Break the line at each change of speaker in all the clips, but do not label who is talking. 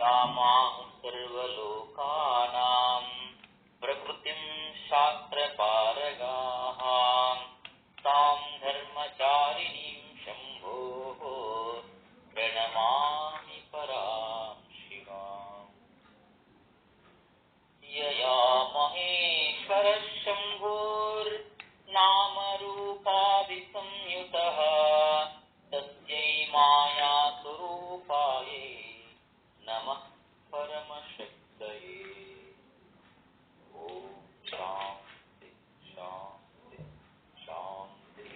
यामां सर्वलोकानां प्रकृतिं शास्त्रपारगाः तां धर्मचारिणीं शम्भोः प्रणमामि परां शिवाम्। यया महेश्वरः शम्भोर्नामरूपादिसंयुतः तस्यै मायास्वरूपायै नमः परमशक्तये। ॐ शान्ति शान्ति शान्ति।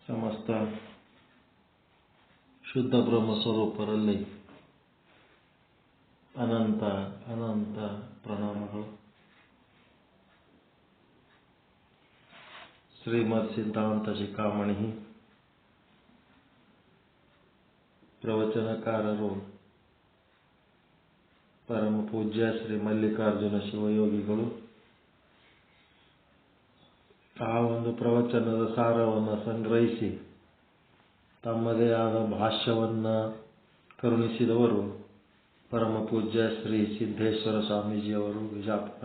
ಸಮಸ್ತ ಶುದ್ಧ ಬ್ರಹ್ಮ ಸ್ವರೂಪರಲ್ಲಿ ಅನಂತ ಅನಂತ ಪ್ರಣಾಮಗಳು. ಶ್ರೀಮದ್ ಸಿದ್ಧಾಂತ ಶಿಖಾಮಣಿ ಪ್ರವಚನಕಾರರು ಪರಮ ಪೂಜ್ಯ ಶ್ರೀ ಮಲ್ಲಿಕಾರ್ಜುನ ಶಿವಯೋಗಿಗಳು ಆ ಒಂದು ಪ್ರವಚನದ ಸಾರವನ್ನು ಸಂಗ್ರಹಿಸಿ ತಮ್ಮದೇ ಆದ ಭಾಷ್ಯವನ್ನು ಕರುಣಿಸಿದವರು ಪರಮ ಪೂಜ್ಯ ಶ್ರೀ ಸಿದ್ದೇಶ್ವರ ಸ್ವಾಮೀಜಿಯವರು ವಿಜಾಪುರ.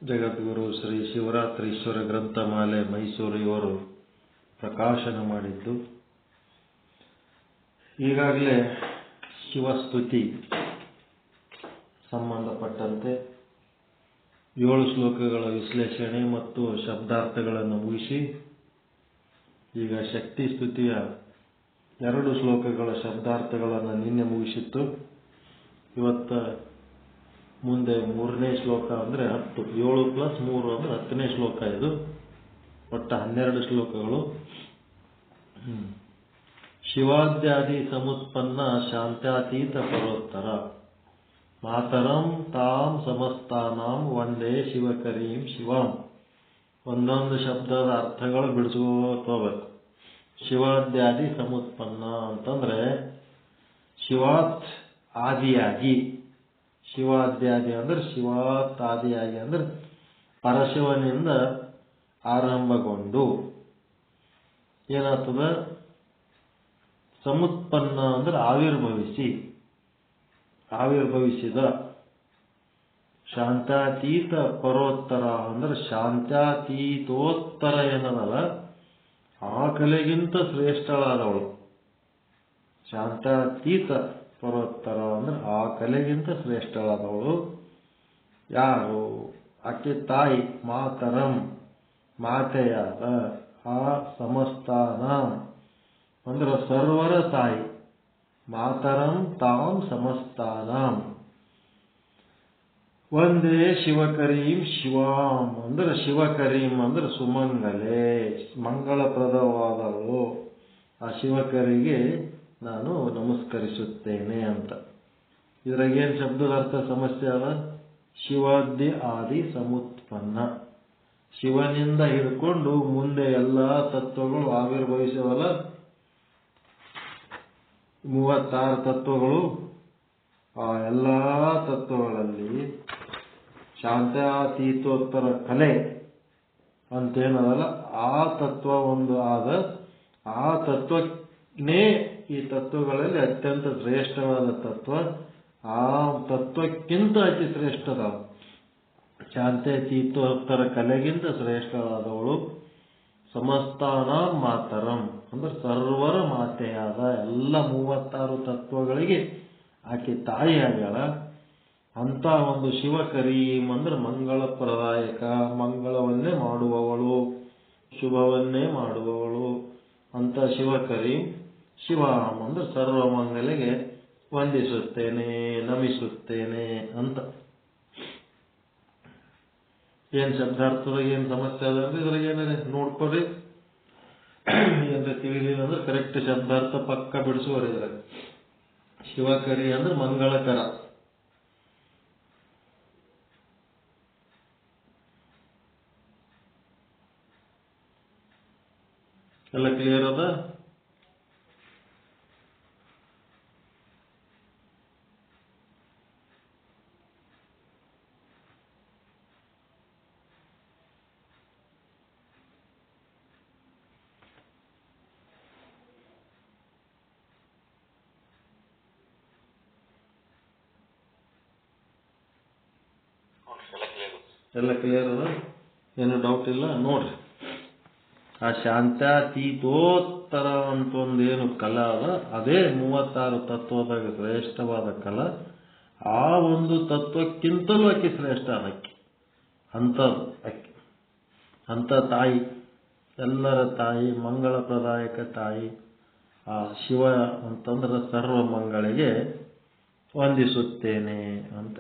ಜಗದ್ಗುರು ಶ್ರೀ ಶಿವರಾತ್ರೀಶ್ವರ ಗ್ರಂಥಮಾಲೆ ಮೈಸೂರು ಇವರು ಪ್ರಕಾಶನ ಮಾಡಿದ್ದು. ಈಗಾಗಲೇ ಶಿವಸ್ತುತಿ ಸಂಬಂಧಪಟ್ಟಂತೆ 7 ಶ್ಲೋಕಗಳ ವಿಶ್ಲೇಷಣೆ ಮತ್ತು ಶಬ್ದಾರ್ಥಗಳನ್ನು ಮುಗಿಸಿ ಈಗ ಶಕ್ತಿ ಸ್ತುತಿಯ 2 ಶ್ಲೋಕಗಳ ಶಬ್ದಾರ್ಥಗಳನ್ನು ನಿನ್ನೆ ಮುಗಿಸಿತ್ತು. ಇವತ್ತು ಮುಂದೆ 3ನೇ ಶ್ಲೋಕ ಅಂದರೆ 10, 7 + 3 ಅಂದರೆ 10ನೇ ಶ್ಲೋಕ. ಇದು ಒಟ್ಟು 12 ಶ್ಲೋಕಗಳು. ಶಿವಾದ್ಯಾದಿ ಸಮುತ್ಪನ್ನ ಶಾಂತ್ಯಾತೀತ ಪರೋತ್ತರ ಮಾತರಂ ತಾಂ ಸಮಸ್ತಾನಾಂ ವಂದೇ ಶಿವಕರೀಂ ಶಿವಾಂ. ಒಂದೊಂದು ಶಬ್ದದ ಅರ್ಥಗಳು ಬಿಡಿಸ್ಕೋತ ಹೋಗ್ಬೇಕು. ಶಿವಾದ್ಯಾದಿ ಸಮುತ್ಪನ್ನ ಅಂತಂದ್ರೆ ಶಿವಾತ್ ಆದಿಯಾಗಿ, ಶಿವಾದ್ಯಾದಿ ಅಂದ್ರೆ ಶಿವಾತ್ ಆದಿಯಾಗಿ ಅಂದ್ರೆ ಪರಶಿವನಿಂದ ಆರಂಭಗೊಂಡು ಏನಾಗ್ತದ, ಸಮುತ್ಪನ್ನ ಅಂದ್ರೆ ಆವಿರ್ಭವಿಸಿದ, ಶಾಂತ್ಯಾತೀತ ಪರೋತ್ತರ ಅಂದ್ರೆ ಶಾಂತ್ಯಾತೀತೋತ್ತರ ಏನದಲ್ಲ ಆ ಕಲೆಗಿಂತ ಶ್ರೇಷ್ಠಳಾದವಳು. ಶಾಂತ್ಯಾತೀತ ಪರೋತ್ತರ ಅಂದ್ರೆ ಆ ಕಲೆಗಿಂತ ಶ್ರೇಷ್ಠಳಾದವಳು ಯಾರು? ಆಕೆ ತಾಯಿ, ಮಾತರಂ ಮಾತೆಯಾದ, ಆ ಸಮಸ್ತಾನ ಅಂದ್ರೆ ಸರ್ವರ ತಾಯಿ. ಮಾತರಂ ತಾಂ ಸಮಸ್ತಾನಾಂ ವಂದೇ ಶಿವಕರೀಂ ಶಿವಾಂ ಅಂದ್ರೆ ಶಿವಕರೀಂ ಅಂದ್ರೆ ಸುಮಂಗಲೆ, ಮಂಗಳಪ್ರದವಾದವಳು. ಆ ಶಿವಕರಿಗೆ ನಾನು ನಮಸ್ಕರಿಸುತ್ತೇನೆ ಅಂತ. ಇದ್ರಾಗೇನು ಶಬ್ದದ ಅರ್ಥ ಸಮಸ್ಯೆ ಅದ? ಶಿವಾದ್ಯ ಆದಿ ಸಮುತ್ಪನ್ನ, ಶಿವನಿಂದ ಹಿಡ್ಕೊಂಡು ಮುಂದೆ ಎಲ್ಲ ತತ್ವಗಳು ಆವಿರ್ಭವಿಸವಲ್ಲ, 36 ತತ್ವಗಳು. ಆ ಎಲ್ಲ ತತ್ವಗಳಲ್ಲಿ ಶಾಂತ್ಯಾತೀತೋತ್ತರ ಕಲೆ ಅಂತೇನದಲ್ಲ ಆ ತತ್ವ ಒಂದು ಆದ. ಆ ತತ್ವನೇ ಈ ತತ್ವಗಳಲ್ಲಿ ಅತ್ಯಂತ ಶ್ರೇಷ್ಠವಾದ ತತ್ವ. ಆ ತತ್ವಕ್ಕಿಂತ ಅತಿ ಶ್ರೇಷ್ಠದ ಶಾಂತ್ಯಾತೀತೋತ್ತರ ಕಲೆಗಿಂತ ಶ್ರೇಷ್ಠವಾದವಳು. ಸಮಸ್ತಾನ ಮಾತರಂ ಅಂದ್ರೆ ಸರ್ವರ ಮಾತೆಯಾದ, ಎಲ್ಲ 36 ತತ್ವಗಳಿಗೆ ಆಕೆ ತಾಯಿಯಾಗ್ಯಾಳ. ಅಂತ ಒಂದು ಶಿವಕರೀಂ ಅಂದ್ರೆ ಮಂಗಳಪ್ರದಾಯಕ, ಮಂಗಳವನ್ನೇ ಮಾಡುವವಳು, ಶುಭವನ್ನೇ ಮಾಡುವವಳು ಅಂತ ಶಿವಕರೀಂ. ಶಿವಾಂ ಅಂದ್ರೆ ಸರ್ವಮಂಗಲಿಗೆ ವಂದಿಸುತ್ತೇನೆ, ನಮಿಸುತ್ತೇನೆ ಅಂತ. ಏನು ಶಬ್ದಾರ್ಥದಾಗ ಏನು ಸಮಸ್ಯೆ ಅದ ಅಂದ್ರೆ ಇದ್ರಾಗ ಏನಾರೆ ನೋಡ್ಕೊಡ್ರಿ. ಏನಾರ ತಿಳಿಲಿಲ್ಲ ಅಂದ್ರೆ ಕರೆಕ್ಟ್ ಶಬ್ದಾರ್ಥ ಪಕ್ಕ ಬಿಡಿಸುವರಿ. ಇದ್ರಾಗ ಶಿವಕರಿ ಅಂದ್ರೆ ಮಂಗಳಕರ. ಎಲ್ಲ ಕ್ಲಿಯರ್ ಅದ? ಎಲ್ಲ ಕ್ಲಿಯರ್ ಅದ? ಏನು ಡೌಟ್ ಇಲ್ಲ? ನೋಡ್ರಿ, ಆ ಶಾಂತ್ಯಾತೀತೋತ್ತರ ಅಂತ ಒಂದೇನು ಕಲ ಅದ, ಅದೇ 36 ತತ್ವದಾಗ ಶ್ರೇಷ್ಠವಾದ ಕಲ. ಆ ಒಂದು ತತ್ವಕ್ಕಿಂತಲೂ ಅಕ್ಕಿ ಶ್ರೇಷ್ಠ ಅದಕ್ಕೆ. ಅಂಥದ್ದು ಅಕ್ಕಿ, ಅಂಥ ತಾಯಿ, ಎಲ್ಲರ ತಾಯಿ, ಮಂಗಳಪ್ರದಾಯಕ ತಾಯಿ ಆ ಶಿವ ಅಂತಂದ್ರೆ ಸರ್ವ ಮಂಗಳಿಗೆ ವಂದಿಸುತ್ತೇನೆ ಅಂತ.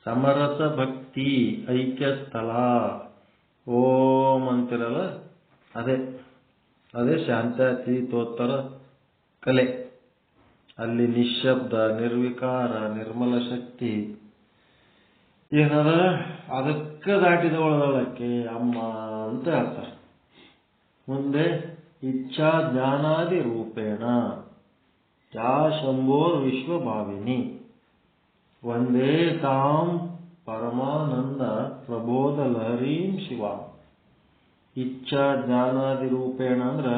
ಸಮರಸ ಭಕ್ತಿ ಐಕ್ಯ ಸ್ಥಳ ಓಂ ಅಂತಿರಲ್ಲ, ಅದೇ ಶಾಂತ್ಯಾತೀತೋತ್ತರ ಕಲೆ. ಅಲ್ಲಿ ನಿಶ್ಶಬ್ದ, ನಿರ್ವಿಕಾರ, ನಿರ್ಮಲ ಶಕ್ತಿ ಏನದ ಅದಕ್ಕೆ ದಾಟಿದವಳದಳಕ್ಕೆ ಅಮ್ಮ ಅಂತ ಹೇಳ್ತಾರೆ. ಮುಂದೆ ಇಚ್ಛಾ ಜ್ಞಾನಾದಿ ರೂಪೇಣ ಯಾ ಶಂಭೋರ್ ವಿಶ್ವಭಾವಿನಿ ವಂದೇ ತಾಂ ಪರಮಾನಂದ ಪ್ರಬೋಧ ಲಹರೀಂ ಶಿವ. ಇಚ್ಛಾ ಜ್ಞಾನಾದಿ ರೂಪೇಣ ಅಂದ್ರ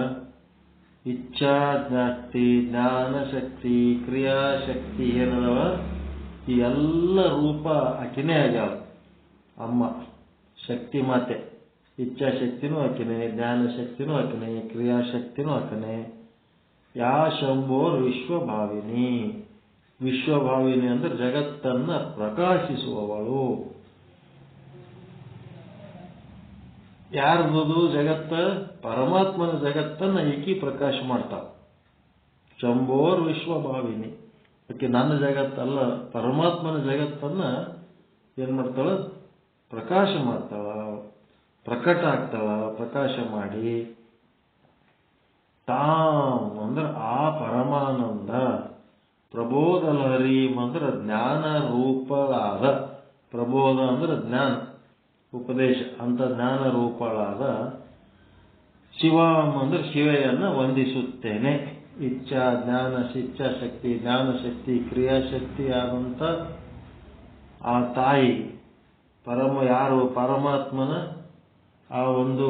ಇಚ್ಛಾ ಶಕ್ತಿ, ಜ್ಞಾನ ಶಕ್ತಿ, ಕ್ರಿಯಾಶಕ್ತಿ ಏನದವ ಈ ಎಲ್ಲ ರೂಪ ಆಕಿನೇ ಆಗ್ಯಾವ. ಅಮ್ಮ ಶಕ್ತಿ ಮಾತೆ. ಇಚ್ಛಾಶಕ್ತಿನೂ ಆಕಿನೇ, ಜ್ಞಾನ ಶಕ್ತಿನೂ ಆಕಿನೇ, ಕ್ರಿಯಾಶಕ್ತಿನೂ ಆಕಿನೇ. ಯಾ ಶಂಭೋರ್ ವಿಶ್ವಭಾವಿನಿ. ವಿಶ್ವಭಾವಿನಿ ಅಂದ್ರೆ ಜಗತ್ತನ್ನ ಪ್ರಕಾಶಿಸುವವಳು. ಯಾರ್ದು ಜಗತ್ತ? ಪರಮಾತ್ಮನ ಜಗತ್ತನ್ನ ಏಕಿ ಪ್ರಕಾಶ ಮಾಡ್ತಾಳ. ಶಂಭೋರ್ ವಿಶ್ವಭಾವಿನಿ. ಯಾಕೆ ನನ್ನ ಜಗತ್ತಲ್ಲ, ಪರಮಾತ್ಮನ ಜಗತ್ತನ್ನ ಏನ್ ಮಾಡ್ತಾಳ? ಪ್ರಕಾಶ ಮಾಡ್ತಾಳ, ಪ್ರಕಟ ಆಗ್ತಾಳ. ಪ್ರಕಾಶ ಮಾಡಿ ತಾಮ್ ಅಂದ್ರೆ ಆ ಪರಮಾನಂದ, ಪ್ರಬೋಧ ಲಹರೀಂ ಅಂದ್ರೆ ಜ್ಞಾನ ರೂಪಳಾದ, ಪ್ರಬೋಧ ಅಂದ್ರೆ ಜ್ಞಾನ, ಉಪದೇಶ ಅಂತ ಜ್ಞಾನ ರೂಪಳಾದ ಶಿವಾಂ ಅಂದ್ರೆ ಶಿವೆಯನ್ನ ವಂದಿಸುತ್ತೇನೆ. ಇಚ್ಛಾ ಜ್ಞಾನ, ಇಚ್ಛಾಶಕ್ತಿ, ಜ್ಞಾನಶಕ್ತಿ, ಕ್ರಿಯಾಶಕ್ತಿ ಆದಂತ ಆ ತಾಯಿ ಯಾರು ಪರಮಾತ್ಮನ ಆ ಒಂದು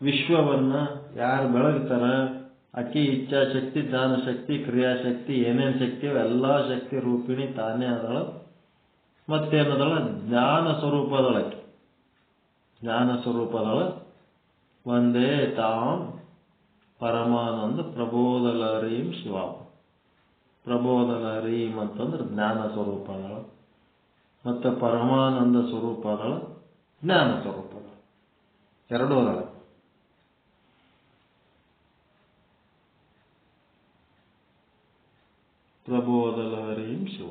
ವಿಶ್ವವನ್ನ ಯಾರು ಬೆಳಗ್ತಾರ, ಅಕ್ಕಿ ಇಚ್ಛಾಶಕ್ತಿ, ಜ್ಞಾನಶಕ್ತಿ, ಕ್ರಿಯಾಶಕ್ತಿ, ಏನೇನು ಶಕ್ತಿ ಎಲ್ಲಾ ಶಕ್ತಿ ರೂಪಿಣಿ ತಾನೇ ಅದಳ. ಮತ್ತೇನದಳ? ಜ್ಞಾನ ಸ್ವರೂಪದೊಳಕ್ಕೆ, ಜ್ಞಾನ ಸ್ವರೂಪದಳ. ಒಂದೇ ತಾಂ ಪರಮಾನಂದ ಪ್ರಬೋಧ ಲಹರೀಂ ಶಿವ. ಪ್ರಬೋಧ ಲಹರೀಂ ಅಂತಂದ್ರೆ ಜ್ಞಾನ ಸ್ವರೂಪದಳ, ಮತ್ತು ಪರಮಾನಂದ ಸ್ವರೂಪದಳ, ಜ್ಞಾನ ಸ್ವರೂಪದಳ. ಎರಡೂ ಅದಳ. ಪ್ರಬೋಧ ಲಹರೀಂ ಶಿವ.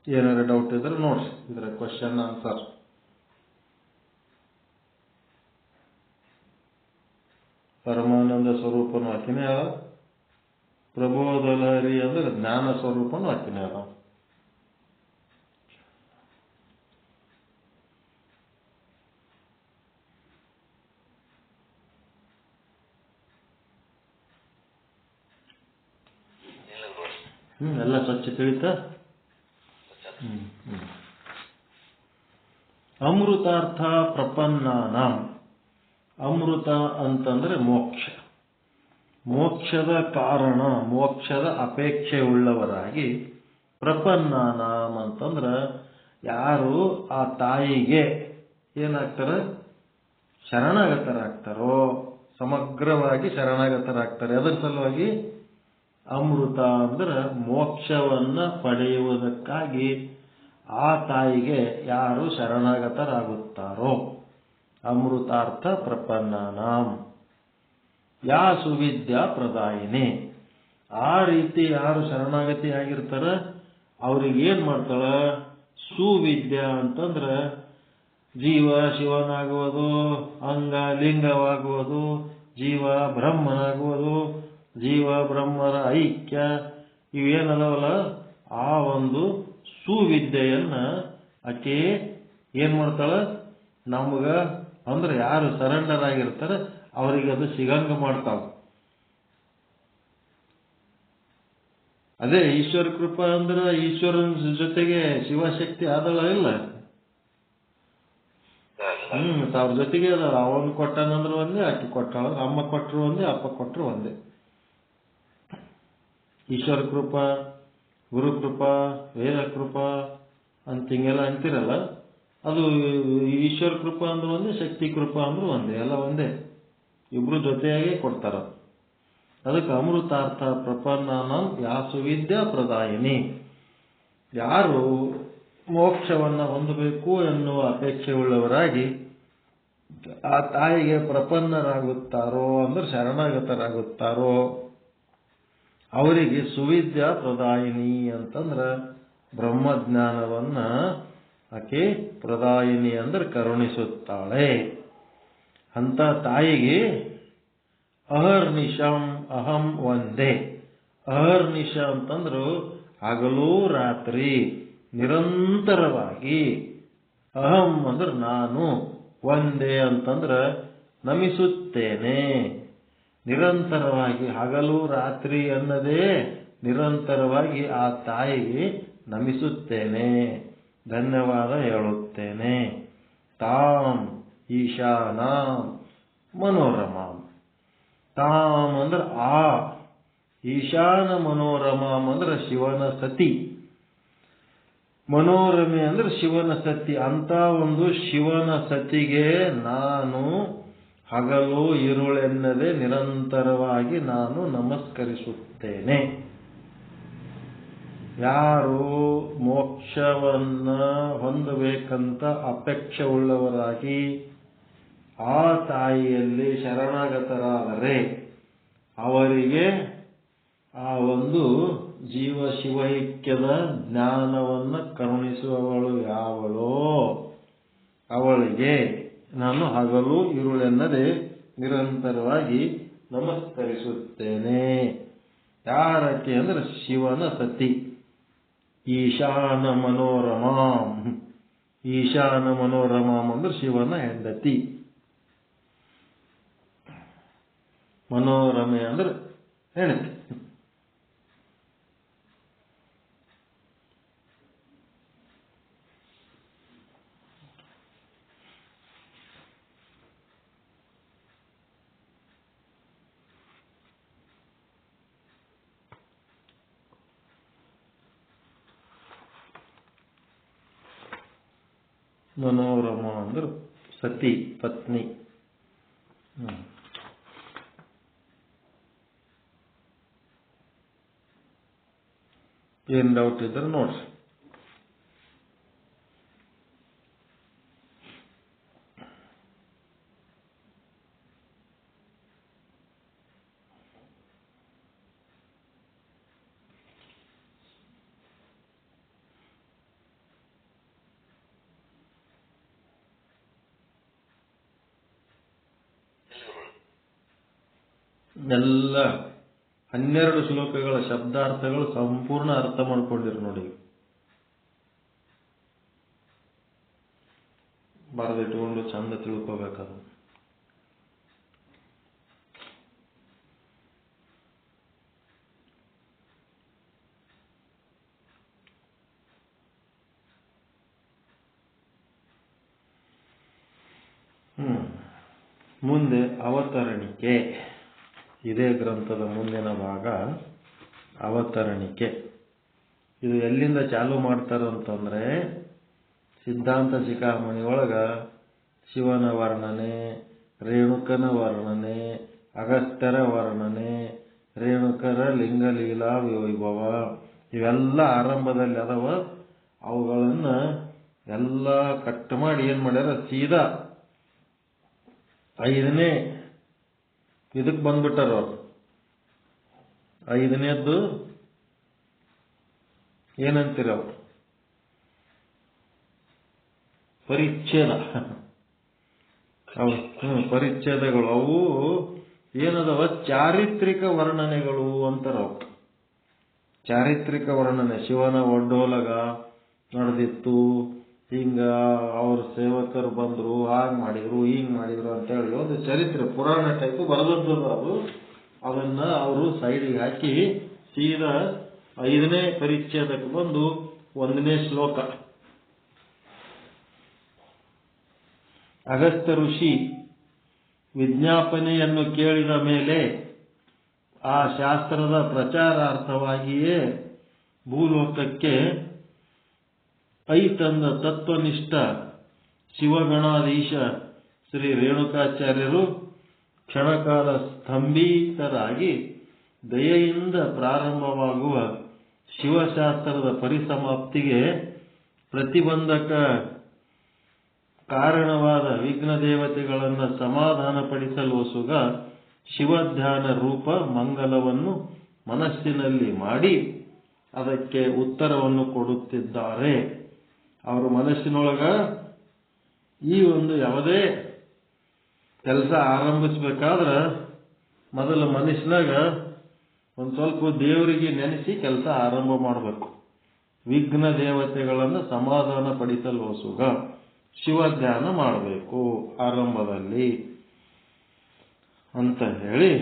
ಏನಾದ್ರು ಡೌಟ್ ಇದ್ರೆ ನೋಡ್ರಿ, ಇದರ ಕ್ವಶನ್ ಆನ್ಸರ್. ಪರಮಾನಂದ ಸ್ವರೂಪನು ಆಕಿನೇ ಅದ, ಪ್ರಬೋಧ ಲಹರಿ ಅಂದ್ರೆ ಜ್ಞಾನ ಸ್ವರೂಪನು ಆಕಿನೇ ಅದ. ಎಲ್ಲ ಸ್ವಚ್ಛ ತಿಳಿತ. ಅಮೃತಾರ್ಥ ಪ್ರಪನ್ನಾನಾಂ. ಅಮೃತ ಅಂತಂದ್ರೆ ಮೋಕ್ಷ, ಮೋಕ್ಷದ ಕಾರಣ, ಮೋಕ್ಷದ ಅಪೇಕ್ಷೆ ಉಳ್ಳವರಾಗಿ ಪ್ರಪನ್ನಾನಾಂ ಅಂತಂದ್ರ ಯಾರು ಆ ತಾಯಿಗೆ ಏನಾಗ್ತಾರ? ಶರಣಾಗತರಾಗ್ತಾರೋ, ಸಮಗ್ರವಾಗಿ ಶರಣಾಗತರಾಗ್ತಾರೆ. ಅದರ ಸಲುವಾಗಿ ಅಮೃತ ಅಂದ್ರೆ ಮೋಕ್ಷವನ್ನ ಪಡೆಯುವುದಕ್ಕಾಗಿ ಆ ತಾಯಿಗೆ ಯಾರು ಶರಣಾಗತರಾಗುತ್ತಾರೋ ಅಮೃತಾರ್ಥ ಪ್ರಪನ್ನನಾಂ ಯಾ ಸುವಿದ್ಯಾ ಪ್ರದಾಯಿನಿ. ಆ ರೀತಿ ಯಾರು ಶರಣಾಗತಿ ಆಗಿರ್ತಾರ ಅವ್ರಿಗೆ ಏನ್ ಮಾಡ್ತಾಳ? ಸುವಿದ್ಯಾ ಅಂತಂದ್ರ ಜೀವ ಶಿವನಾಗುವುದು, ಅಂಗ ಲಿಂಗವಾಗುವುದು, ಜೀವ ಬ್ರಹ್ಮನಾಗುವುದು, ಜೀವ ಬ್ರಹ್ಮರ ಐಕ್ಯ, ಇವೇನದವಲ್ಲ ಆ ಒಂದು ಸುವಿದ್ಯೆಯನ್ನ ಆಕೆ ಏನ್ ಮಾಡ್ತಾಳ? ನಮಗ ಅಂದ್ರೆ ಯಾರು ಸರೆಂಡರ್ ಆಗಿರ್ತಾರ ಅವರಿಗೆ ಅದು ಸಿಗಂಗ ಮಾಡ್ತಾವ. ಅದೇ ಈಶ್ವರ ಕೃಪಾ ಅಂದ್ರ ಈಶ್ವರನ ಜೊತೆಗೆ ಶಿವಶಕ್ತಿ ಆದಳ ಇಲ್ಲ. ಅವ್ರ ಜೊತೆಗೆ ಅದ. ಅವನ್ ಕೊಟ್ಟನಂದ್ರ ಒಂದೇ, ಆಕೆ ಕೊಟ್ಟಾಳ, ಅಮ್ಮ ಕೊಟ್ಟರು ಒಂದೇ, ಅಪ್ಪ ಕೊಟ್ಟರು ಒಂದೇ. ಈಶ್ವರ ಕೃಪಾ, ಗುರು ಕೃಪಾ, ವೇದ ಕೃಪಾ ಅಂತ ಹಿಂಗೆಲ್ಲ ಅಂತಿರಲ್ಲ, ಅದು ಈಶ್ವರ ಕೃಪಾ ಅಂದ್ರೂ ಒಂದೇ, ಶಕ್ತಿ ಕೃಪಾ ಅಂದ್ರೂ ಒಂದೇ, ಎಲ್ಲ ಒಂದೇ, ಇಬ್ರು ಜೊತೆಯಾಗಿ ಕೊಡ್ತಾರ. ಅದಕ್ಕೆ ಅಮೃತಾರ್ಥ ಪ್ರಪನ್ನನಾಂ ಯಾ ಸುವಿದ್ಯಾ ಪ್ರದಾಯಿನಿ. ಯಾರು ಮೋಕ್ಷವನ್ನ ಹೊಂದಬೇಕು ಎನ್ನುವ ಅಪೇಕ್ಷೆ ಉಳ್ಳವರಾಗಿ ಆ ತಾಯಿಗೆ ಪ್ರಪನ್ನರಾಗುತ್ತಾರೋ ಅಂದ್ರೆ ಶರಣಾಗತರಾಗುತ್ತಾರೋ ಅವರಿಗೆ ಸುವಿದ್ಯಾ ಪ್ರದಾಯಿನಿ ಅಂತಂದ್ರ ಬ್ರಹ್ಮಜ್ಞಾನವನ್ನ ಆಕೆ ಪ್ರದಾಯಿನಿ ಅಂದ್ರೆ ಕರುಣಿಸುತ್ತಾಳೆ. ಅಂತ ತಾಯಿಗೆ ಅಹರ್ನಿಶಂ ಅಹಂ ಒಂದೇ. ಅಹರ್ನಿಶ ಅಂತಂದ್ರು ಹಗಲು ರಾತ್ರಿ ನಿರಂತರವಾಗಿ, ಅಹಂ ಅಂದ್ರೆ ನಾನು, ಒಂದೇ ಅಂತಂದ್ರ ನಮಿಸುತ್ತೇನೆ. ನಿರಂತರವಾಗಿ ಹಗಲು ರಾತ್ರಿ ಅನ್ನದೇ ನಿರಂತರವಾಗಿ ಆ ತಾಯಿಗೆ ನಮಿಸುತ್ತೇನೆ, ಧನ್ಯವಾದ ಹೇಳುತ್ತೇನೆ. ತಾಂ ಈಶಾನಾಂ ಮನೋರಮಾಂ. ತಾಂ ಅಂದ್ರೆ ಆ ಈಶಾನ ಮನೋರಮಾಂ ಅಂದ್ರೆ ಶಿವನ ಸತಿ, ಮನೋರಮೆ ಅಂದ್ರೆ ಶಿವನ ಸತಿ. ಅಂತ ಒಂದು ಶಿವನ ಸತಿಗೆ ನಾನು ಹಗಲು ಇರುಳೆನ್ನದೆ ನಿರಂತರವಾಗಿ ನಾನು ನಮಸ್ಕರಿಸುತ್ತೇನೆ. ಯಾರು ಮೋಕ್ಷವನ್ನ ಹೊಂದಬೇಕಂತ ಅಪೇಕ್ಷೆ ಉಳ್ಳವರಾಗಿ ಆ ತಾಯಿಯಲ್ಲಿ ಶರಣಾಗತರಾದರೆ ಅವರಿಗೆ ಆ ಒಂದು ಜೀವ ಶಿವೈಕ್ಯದ ಜ್ಞಾನವನ್ನು ಕರುಣಿಸುವವಳು ಯಾವಳೋ ಅವಳಿಗೆ ನಾನು ಹಗಲು ಇರುಳೆನ್ನದೆ ನಿರಂತರವಾಗಿ ನಮಸ್ಕರಿಸುತ್ತೇನೆ. ಯಾರಕ್ಕೆ ಅಂದ್ರೆ ಶಿವನ ಸತಿ. ಈಶಾನ ಮನೋರಮಾಂ. ಈಶಾನ ಮನೋರಮಾಂ ಅಂದ್ರೆ ಶಿವನ ಹೆಂಡತಿ. ಮನೋರಮೆ ಅಂದ್ರೆ ಹೆಂಡತಿ. ಮನೋರಮ ಅಂದ್ರೆ ಸತಿ, ಪತ್ನಿ. ಏನ್ ಡೌಟ್ ಇದ್ರೆ ನೋಡ್ರಿ. ಎಲ್ಲ 12 ಶ್ಲೋಕಗಳ ಶಬ್ದಾರ್ಥಗಳು ಸಂಪೂರ್ಣ ಅರ್ಥ ಮಾಡ್ಕೊಂಡಿರು ನೋಡಿ. ಬರೆದಿಟ್ಕೊಂಡು ಚಂದ ತಿಳ್ಕೋಬೇಕದು. ಮುಂದೆ ಅವತರಣಿಕೆ. ಇದೇ ಗ್ರಂಥದ ಮುಂದಿನ ಭಾಗ ಅವತರಣಿಕೆ. ಇದು ಎಲ್ಲಿಂದ ಚಾಲು ಮಾಡ್ತಾರಂತಂದ್ರೆ ಸಿದ್ಧಾಂತ ಶಿಖಾಮಣಿ ಒಳಗ ಶಿವನ ವರ್ಣನೆ, ರೇಣುಕನ ವರ್ಣನೆ, ಅಗಸ್ತ್ಯರ ವರ್ಣನೆ, ರೇಣುಕರ ಲಿಂಗ ಲೀಲಾ ವೈಭವ ಇವೆಲ್ಲ ಆರಂಭದಲ್ಲಿ ಅದಾವ. ಅವುಗಳನ್ನ ಎಲ್ಲ ಕಟ್ ಮಾಡಿ ಏನ್ ಮಾಡ್ಯಾರ, ಸೀದಾ 5ನೇ ಇದಕ್ಕೆ ಬಂದ್ಬಿಟ್ಟಾರ ಅವ್ರು. 5ನೇದ್ದು ಏನಂತೀರ ಅವ್ರು, ಪರಿಚ್ಛೇದ. ಪರಿಚ್ಛೇದಗಳು ಅವು ಏನದವ, ಚಾರಿತ್ರಿಕ ವರ್ಣನೆಗಳು ಅಂತಾರ ಅವು. ಚಾರಿತ್ರಿಕ ವರ್ಣನೆ, ಶಿವನ ಒಡ್ಡೋಲಗ ನಡೆದಿತ್ತು, ಹಿಂಗ ಅವ್ರ ಸೇವಕರು ಬಂದ್ರು, ಹಾಗೆ ಮಾಡಿದ್ರು, ಹಿಂಗ್ ಮಾಡಿದ್ರು ಅಂತೇಳಿ ಒಂದು ಚರಿತ್ರೆ ಪುರಾಣ ಟೈಪ್ ಬರೆದದ್ದು ಅದು. ಅದನ್ನ ಅವರು ಸೈಡಿಗೆ ಹಾಕಿ ಸೀದಾ 5ನೇ ಪರಿಚ್ಛೇದಕ್ಕೆ ಬಂದು 1ನೇ ಶ್ಲೋಕ. ಅಗಸ್ತ್ಯ ಋಷಿ ವಿಜ್ಞಾಪನೆಯನ್ನು ಕೇಳಿದ ಮೇಲೆ ಆ ಶಾಸ್ತ್ರದ ಪ್ರಚಾರಾರ್ಥವಾಗಿಯೇ ಭೂಲೋಕಕ್ಕೆ ಐತಂದ ತತ್ವನಿಷ್ಠ ಶಿವಗಣಾಧೀಶ ಶ್ರೀ ರೇಣುಕಾಚಾರ್ಯರು ಕ್ಷಣಕಾಲ ಸ್ತಂಭಿತರಾಗಿ ದಯೆಯಿಂದ ಪ್ರಾರಂಭವಾಗುವ ಶಿವಶಾಸ್ತ್ರದ ಪರಿಸಮಾಪ್ತಿಗೆ ಪ್ರತಿಬಂಧಕ ಕಾರಣವಾದ ವಿಘ್ನ ದೇವತೆಗಳನ್ನು ಸಮಾಧಾನಪಡಿಸಲು ಸುಗ ಶಿವಧ್ಯಾನ ರೂಪ ಮಂಗಲವನ್ನು ಮನಸ್ಸಿನಲ್ಲಿ ಮಾಡಿ ಅದಕ್ಕೆ ಉತ್ತರವನ್ನು ಕೊಡುತ್ತಿದ್ದಾರೆ. ಅವರು ಮನಸ್ಸಿನೊಳಗ ಈ ಒಂದು ಯಾವುದೇ ಕೆಲಸ ಆರಂಭಿಸಬೇಕಾದ್ರೆ ಮೊದಲು ಮನಸ್ಸಿನಾಗ ಒಂದು ಸ್ವಲ್ಪ ದೇವರಿಗೆ ನೆನೆಸಿ ಕೆಲಸ ಆರಂಭ ಮಾಡಬೇಕು. ವಿಘ್ನ ದೇವತೆಗಳನ್ನು ಸಮಾಧಾನ ಪಡಿಸಲು ಸುಗ ಶಿವಧ್ಯಾನ ಮಾಡಬೇಕು ಆರಂಭದಲ್ಲಿ ಅಂತ ಹೇಳಿ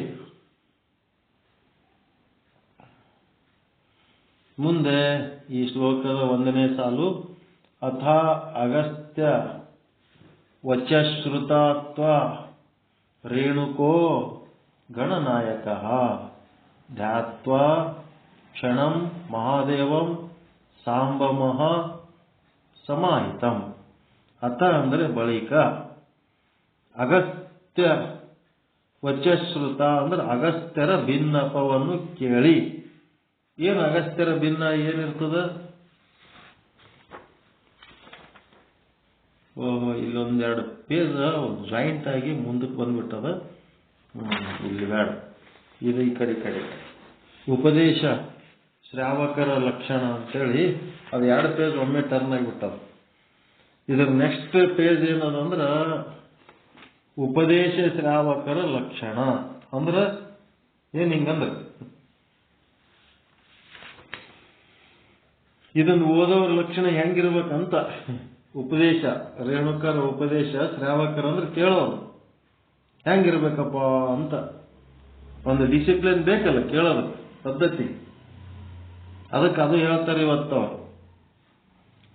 ಮುಂದೆ ಈ ಶ್ಲೋಕದ 1ನೇ ಸಾಲು, ಅಥ ಅಗಸ್ತ್ಯ ವಚಶ್ರುತಾತ್ವ ರೇಣುಕೋ ಗಣನಾಯಕಃ ಧ್ಯಾತ್ವಾ ಕ್ಷಣಂ ಮಹಾದೇವಂ ಸಾಂಬಮಃ ಸಮಾಹಿತಂ. ಅಥ ಅಂದ್ರೆ ಬಳಿಕ, ಅಗಸ್ತ್ಯ ವಚಶ್ರುತ ಅಂದ್ರೆ ಅಗಸ್ತ್ಯರ ಭಿನ್ನಪವನ್ನು ಕೇಳಿ. ಏನು ಅಗಸ್ತ್ಯರ ಭಿನ್ನ ಏನಿರ್ತದ? ಇಲ್ಲೊಂದೆರಡು ಪೇಜ್ ಜಾಯಿಂಟ್ ಆಗಿ ಮುಂದಕ್ಕೆ ಬಂದ್ಬಿಟ್ಟದ. ಇಲ್ಲಿ ಬೇಡ, ಇದು ಈ ಕಡೆ ಉಪದೇಶ ಶ್ರಾವಕರ ಲಕ್ಷಣ ಅಂತೇಳಿ ಅದು 2 ಪೇಜ್ ಒಮ್ಮೆ ಟರ್ನ್ ಆಗಿಬಿಟ್ಟದ. ಇದ್ರ ನೆಕ್ಸ್ಟ್ ಪೇಜ್ ಏನದಂದ್ರ ಉಪದೇಶ ಶ್ರಾವಕರ ಲಕ್ಷಣ ಅಂದ್ರ ಏನ್ ಹಿಂಗಂದ್ರ ಇದನ್ನು ಓದೋರ ಲಕ್ಷಣ ಹೆಂಗಿರ್ಬೇಕಂತ. ಉಪದೇಶ ರೇಣುಕರ ಉಪದೇಶ ಶ್ರಾವಕರ ಅಂದ್ರೆ ಕೇಳೋರು ಹೆಂಗಿರ್ಬೇಕಪ್ಪ ಅಂತ ಒಂದು ಡಿಸಿಪ್ಲಿನ್ ಬೇಕಲ್ಲ ಕೇಳೋದು ಪದ್ಧತಿ. ಅದಕ್ಕೆ ಅದು ಹೇಳ್ತಾರೆ ಇವತ್ತು.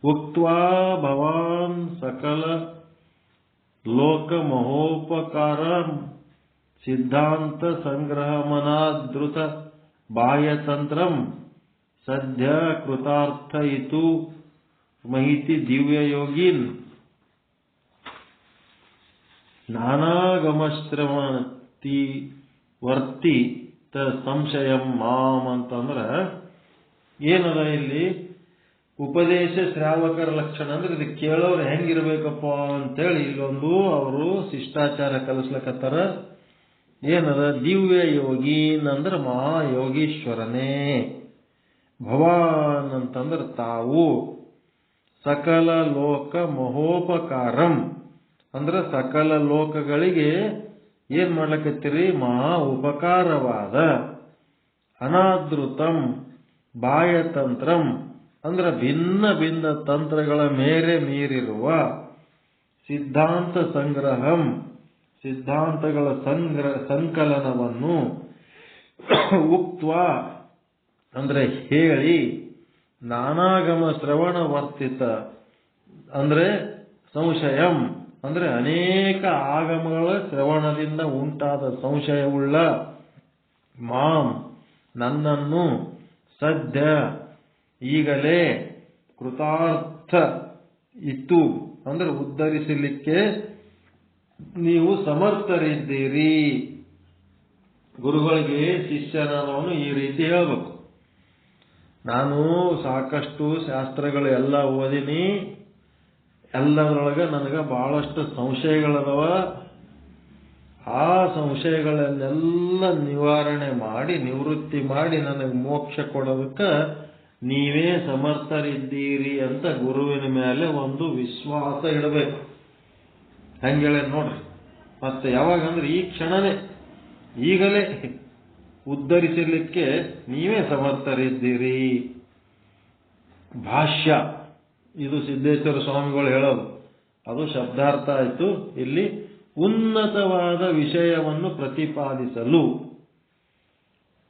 ಉಕ್ತ್ವಾ ಭವಾನ್ ಸಕಲ ಲೋಕ ಮಹೋಪಕಾರ ಸಿದ್ಧಾಂತ ಸಂಗ್ರಹ ಮನಾದೃತ ಬಾಹ್ಯತಂತ್ರಂ ಸದ್ಯ ಕೃತಾರ್ಥ ಇತು ಮಹಿತಿ ದಿವ್ಯ ಯೋಗೀನ್ ನಾನಾಗಮಶ್ರಮತಿ ವರ್ತಿ ತ ಸಂಶಯಂ ಮಾಮ್ ಅಂತಂದ್ರ ಏನದ ಇಲ್ಲಿ ಉಪದೇಶ ಶ್ರಾವಕರ ಲಕ್ಷಣ ಅಂದ್ರೆ ಇದು ಕೇಳೋರು ಹೆಂಗಿರ್ಬೇಕಪ್ಪ ಅಂತೇಳಿ ಇಲ್ಲೊಂದು ಅವರು ಶಿಷ್ಟಾಚಾರ ಕಲಿಸ್ಲಕತ್ತಾರ. ಏನದ ದಿವ್ಯ ಯೋಗೀನ್ ಅಂದ್ರೆ ಮಹಾಯೋಗೀಶ್ವರನೇ, ಭವಾನ್ ಅಂತಂದ್ರೆ ತಾವು, ಸಕಲ ಲೋಕ ಮಹೋಪಕಾರಂ ಅಂದ್ರೆ ಸಕಲ ಲೋಕಗಳಿಗೆ ಏನ್ ಮಾಡ್ಲಕತ್ತೀರಿ, ಮಹಾ ಉಪಕಾರವಾದ, ಅನಾದೃತಂ ಬಾಹ್ಯತಂತ್ರಂ ಅಂದ್ರೆ ಭಿನ್ನ ಭಿನ್ನ ತಂತ್ರಗಳ ಮೇರೆ ಮೀರಿರುವ, ಸಿದ್ಧಾಂತ ಸಂಗ್ರಹಂ ಸಿದ್ಧಾಂತಗಳ ಸಂಕಲನವನ್ನು, ಉಕ್ತ್ವ ಅಂದ್ರೆ ಹೇಳಿ, ನಾನಾಗಮ ಶ್ರವಣ ವರ್ತಿತ ಅಂದ್ರೆ ಸಂಶಯಂ ಅಂದ್ರೆ ಅನೇಕ ಆಗಮಗಳ ಶ್ರವಣದಿಂದ ಉಂಟಾದ ಸಂಶಯವುಳ್ಳ, ಮಾಂ ನನ್ನನ್ನು, ಸದ್ಯ ಈಗಲೇ, ಕೃತಾರ್ಥ ಇತ್ತು ಅಂದ್ರೆ ಉದ್ಧರಿಸಲಿಕ್ಕೆ ನೀವು ಸಮರ್ಥರಿದ್ದೀರಿ ಗುರುಗಳಿಗೆ ಶಿಷ್ಯನಾದವನು ಈ ರೀತಿ ಹೇಳ್ಬೇಕು, ನಾನು ಸಾಕಷ್ಟು ಶಾಸ್ತ್ರಗಳು ಎಲ್ಲ ಓದಿನಿ, ಎಲ್ಲದರೊಳಗೆ ನನಗೆ ಬಹಳಷ್ಟು ಸಂಶಯಗಳದವ, ಆ ಸಂಶಯಗಳನ್ನೆಲ್ಲ ನಿವಾರಣೆ ಮಾಡಿ ನಿವೃತ್ತಿ ಮಾಡಿ ನನಗೆ ಮೋಕ್ಷ ಕೊಡೋದಕ್ಕೆ ನೀವೇ ಸಮರ್ಥರಿದ್ದೀರಿ ಅಂತ ಗುರುವಿನ ಮೇಲೆ ಒಂದು ವಿಶ್ವಾಸ ಇಡಬೇಕು. ಹಂಗೇಳ ನೋಡ್ರಿ. ಮತ್ತೆ ಯಾವಾಗಂದ್ರೆ ಈ ಕ್ಷಣನೇ, ಈಗಲೇ ಉದ್ಧರಿಸಲಿಕ್ಕೆ ನೀವೇ ಸಮರ್ಥರಿದ್ದೀರಿ. ಭಾಷ್ಯ ಇದು ಸಿದ್ದೇಶ್ವರ ಸ್ವಾಮಿಗಳು ಹೇಳೋದು, ಅದು ಶಬ್ದಾರ್ಥ ಆಯ್ತು. ಇಲ್ಲಿ ಉನ್ನತವಾದ ವಿಷಯವನ್ನು ಪ್ರತಿಪಾದಿಸಲು,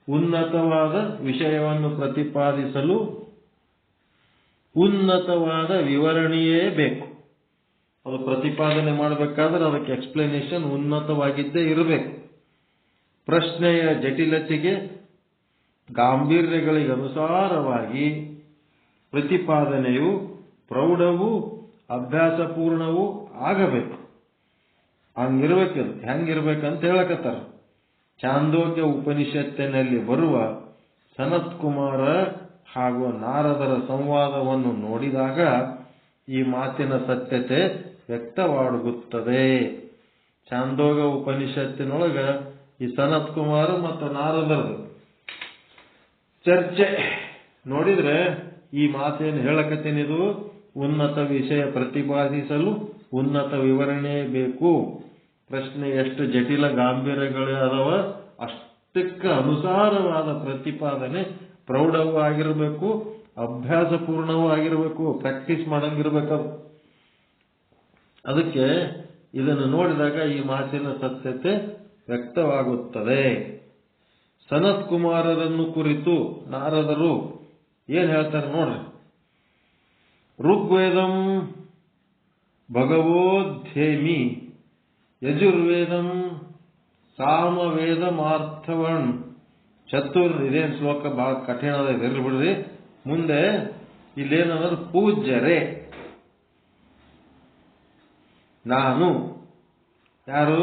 ಉನ್ನತವಾದ ವಿಷಯವನ್ನು ಪ್ರತಿಪಾದಿಸಲು ಉನ್ನತವಾದ ವಿವರಣೆಯೇ ಬೇಕು. ಅದು ಪ್ರತಿಪಾದನೆ ಮಾಡಬೇಕಾದ್ರೆ ಅದಕ್ಕೆ ಎಕ್ಸ್ಪ್ಲನೇಷನ್ ಉನ್ನತವಾಗಿದ್ದೇ ಇರಬೇಕು. ಪ್ರಶ್ನೆಯ ಜಟಿಲತೆಗೆ ಗಾಂಭೀರ್ಯಗಳಿಗೆ ಅನುಸಾರವಾಗಿ ಪ್ರತಿಪಾದನೆಯು ಪ್ರೌಢವೂ ಅಭ್ಯಾಸಪೂರ್ಣವೂ ಆಗಬೇಕು. ಹಂಗಿರ್ಬೇಕದು. ಹೆಂಗಿರ್ಬೇಕಂತ ಹೇಳಕತ್ತಾರ. ಚಾಂದೋಗ್ಯ ಉಪನಿಷತ್ತಿನಲ್ಲಿ ಬರುವ ಸನತ್ ಕುಮಾರ ಹಾಗೂ ನಾರದರ ಸಂವಾದವನ್ನು ನೋಡಿದಾಗ ಈ ಮಾತಿನ ಸತ್ಯತೆ ವ್ಯಕ್ತವಾಗುತ್ತದೆ. ಚಾಂದೋಗ್ಯ ಉಪನಿಷತ್ತಿನೊಳಗ ಈ ಸನತ್ ಕುಮಾರ ಮತ್ತು ನಾರದರದು ಚರ್ಚೆ ನೋಡಿದ್ರೆ ಈ ಮಾತೇನು ಹೇಳಕತ್ತೇನಿದು, ಉನ್ನತ ವಿಷಯ ಪ್ರತಿಪಾದಿಸಲು ಉನ್ನತ ವಿವರಣೆ ಬೇಕು. ಪ್ರಶ್ನೆ ಎಷ್ಟು ಜಟಿಲ ಗಾಂಭೀರ್ಯಗಳು ಅದಾವ ಅಷ್ಟಕ್ಕೆ ಅನುಸಾರವಾದ ಪ್ರತಿಪಾದನೆ ಪ್ರೌಢವೂ ಆಗಿರಬೇಕು, ಅಭ್ಯಾಸಪೂರ್ಣವೂ ಆಗಿರಬೇಕು, ಪ್ರಾಕ್ಟೀಸ್ ಮಾಡಂಗಿರ್ಬೇಕು. ಅದಕ್ಕೆ ಇದನ್ನು ನೋಡಿದಾಗ ಈ ಮಾತಿನ ಸತ್ಯತೆ ವ್ಯಕ್ತವಾಗುತ್ತದೆ. ಸನತ್ ಕುಮಾರರನ್ನು ಕುರಿತು ನಾರದರು ಏನ್ ಹೇಳ್ತಾರೆ ನೋಡ್ರಿ. ಋಗ್ವೇದಂ ಭಗವೋಧ್ಯೇಮಿ ಯಜುರ್ವೇದಂ ಸಾಮವೇದಮಾರ್ಥವಣ್ ಇದೇನು ಶ್ಲೋಕ ಬಹಳ ಕಠಿಣ ಇರಲಿ ಬಿಡ್ರಿ. ಮುಂದೆ ಇಲ್ಲೇನಂದ್ರೆ ಪೂಜ್ಯರೇ, ನಾನು ಯಾರು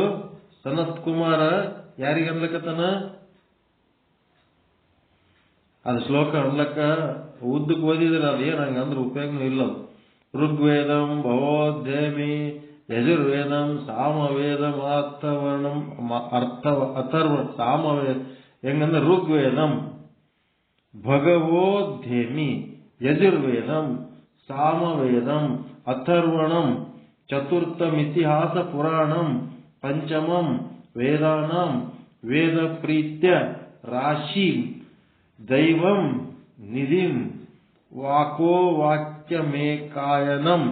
ಸನತ್ ಕುಮಾರ ಯಾರಿಗೆ ಅನ್ಲಕತ್ತಾನ, ಅದು ಶ್ಲೋಕ ಅನ್ಲಕ್ಕ ಉದ್ದಕ್ಕೆ ಓದಿದ್ರೆ ಅದೇನು ಹಂಗಂದ್ರೆ ಉಪಯೋಗನೂ ಇಲ್ಲ. ಋಗ್ವೇದಂ ಭವೋಧ್ಯೇಮಿ ಯಜುರ್ವೇದಂ ಸಾಮವೇದಂ ಅಥರ್ವ ಸಾಮವೇದ ಹೆಂಗಂದ್ರೆ ಋಗ್ವೇದಂ ಭಗವೋಧ್ಯೇಮಿ ಯಜುರ್ವೇದಂ ಸಾಮವೇದಂ ಅಥರ್ವಣಂ ಚತುರ್ಥಮಿತಿಹಾಸ ಪುರಾಣಂ ಪಂಚಮಂ ವೇದಾನಾಂ ವೇದ ಪ್ರೀತ್ಯ ರಾಶಿಂ ದೈವಂ ನಿಧಿಂ ವಾಕೋ ವಾಕ್ಯಮೇಕಾಯನಂ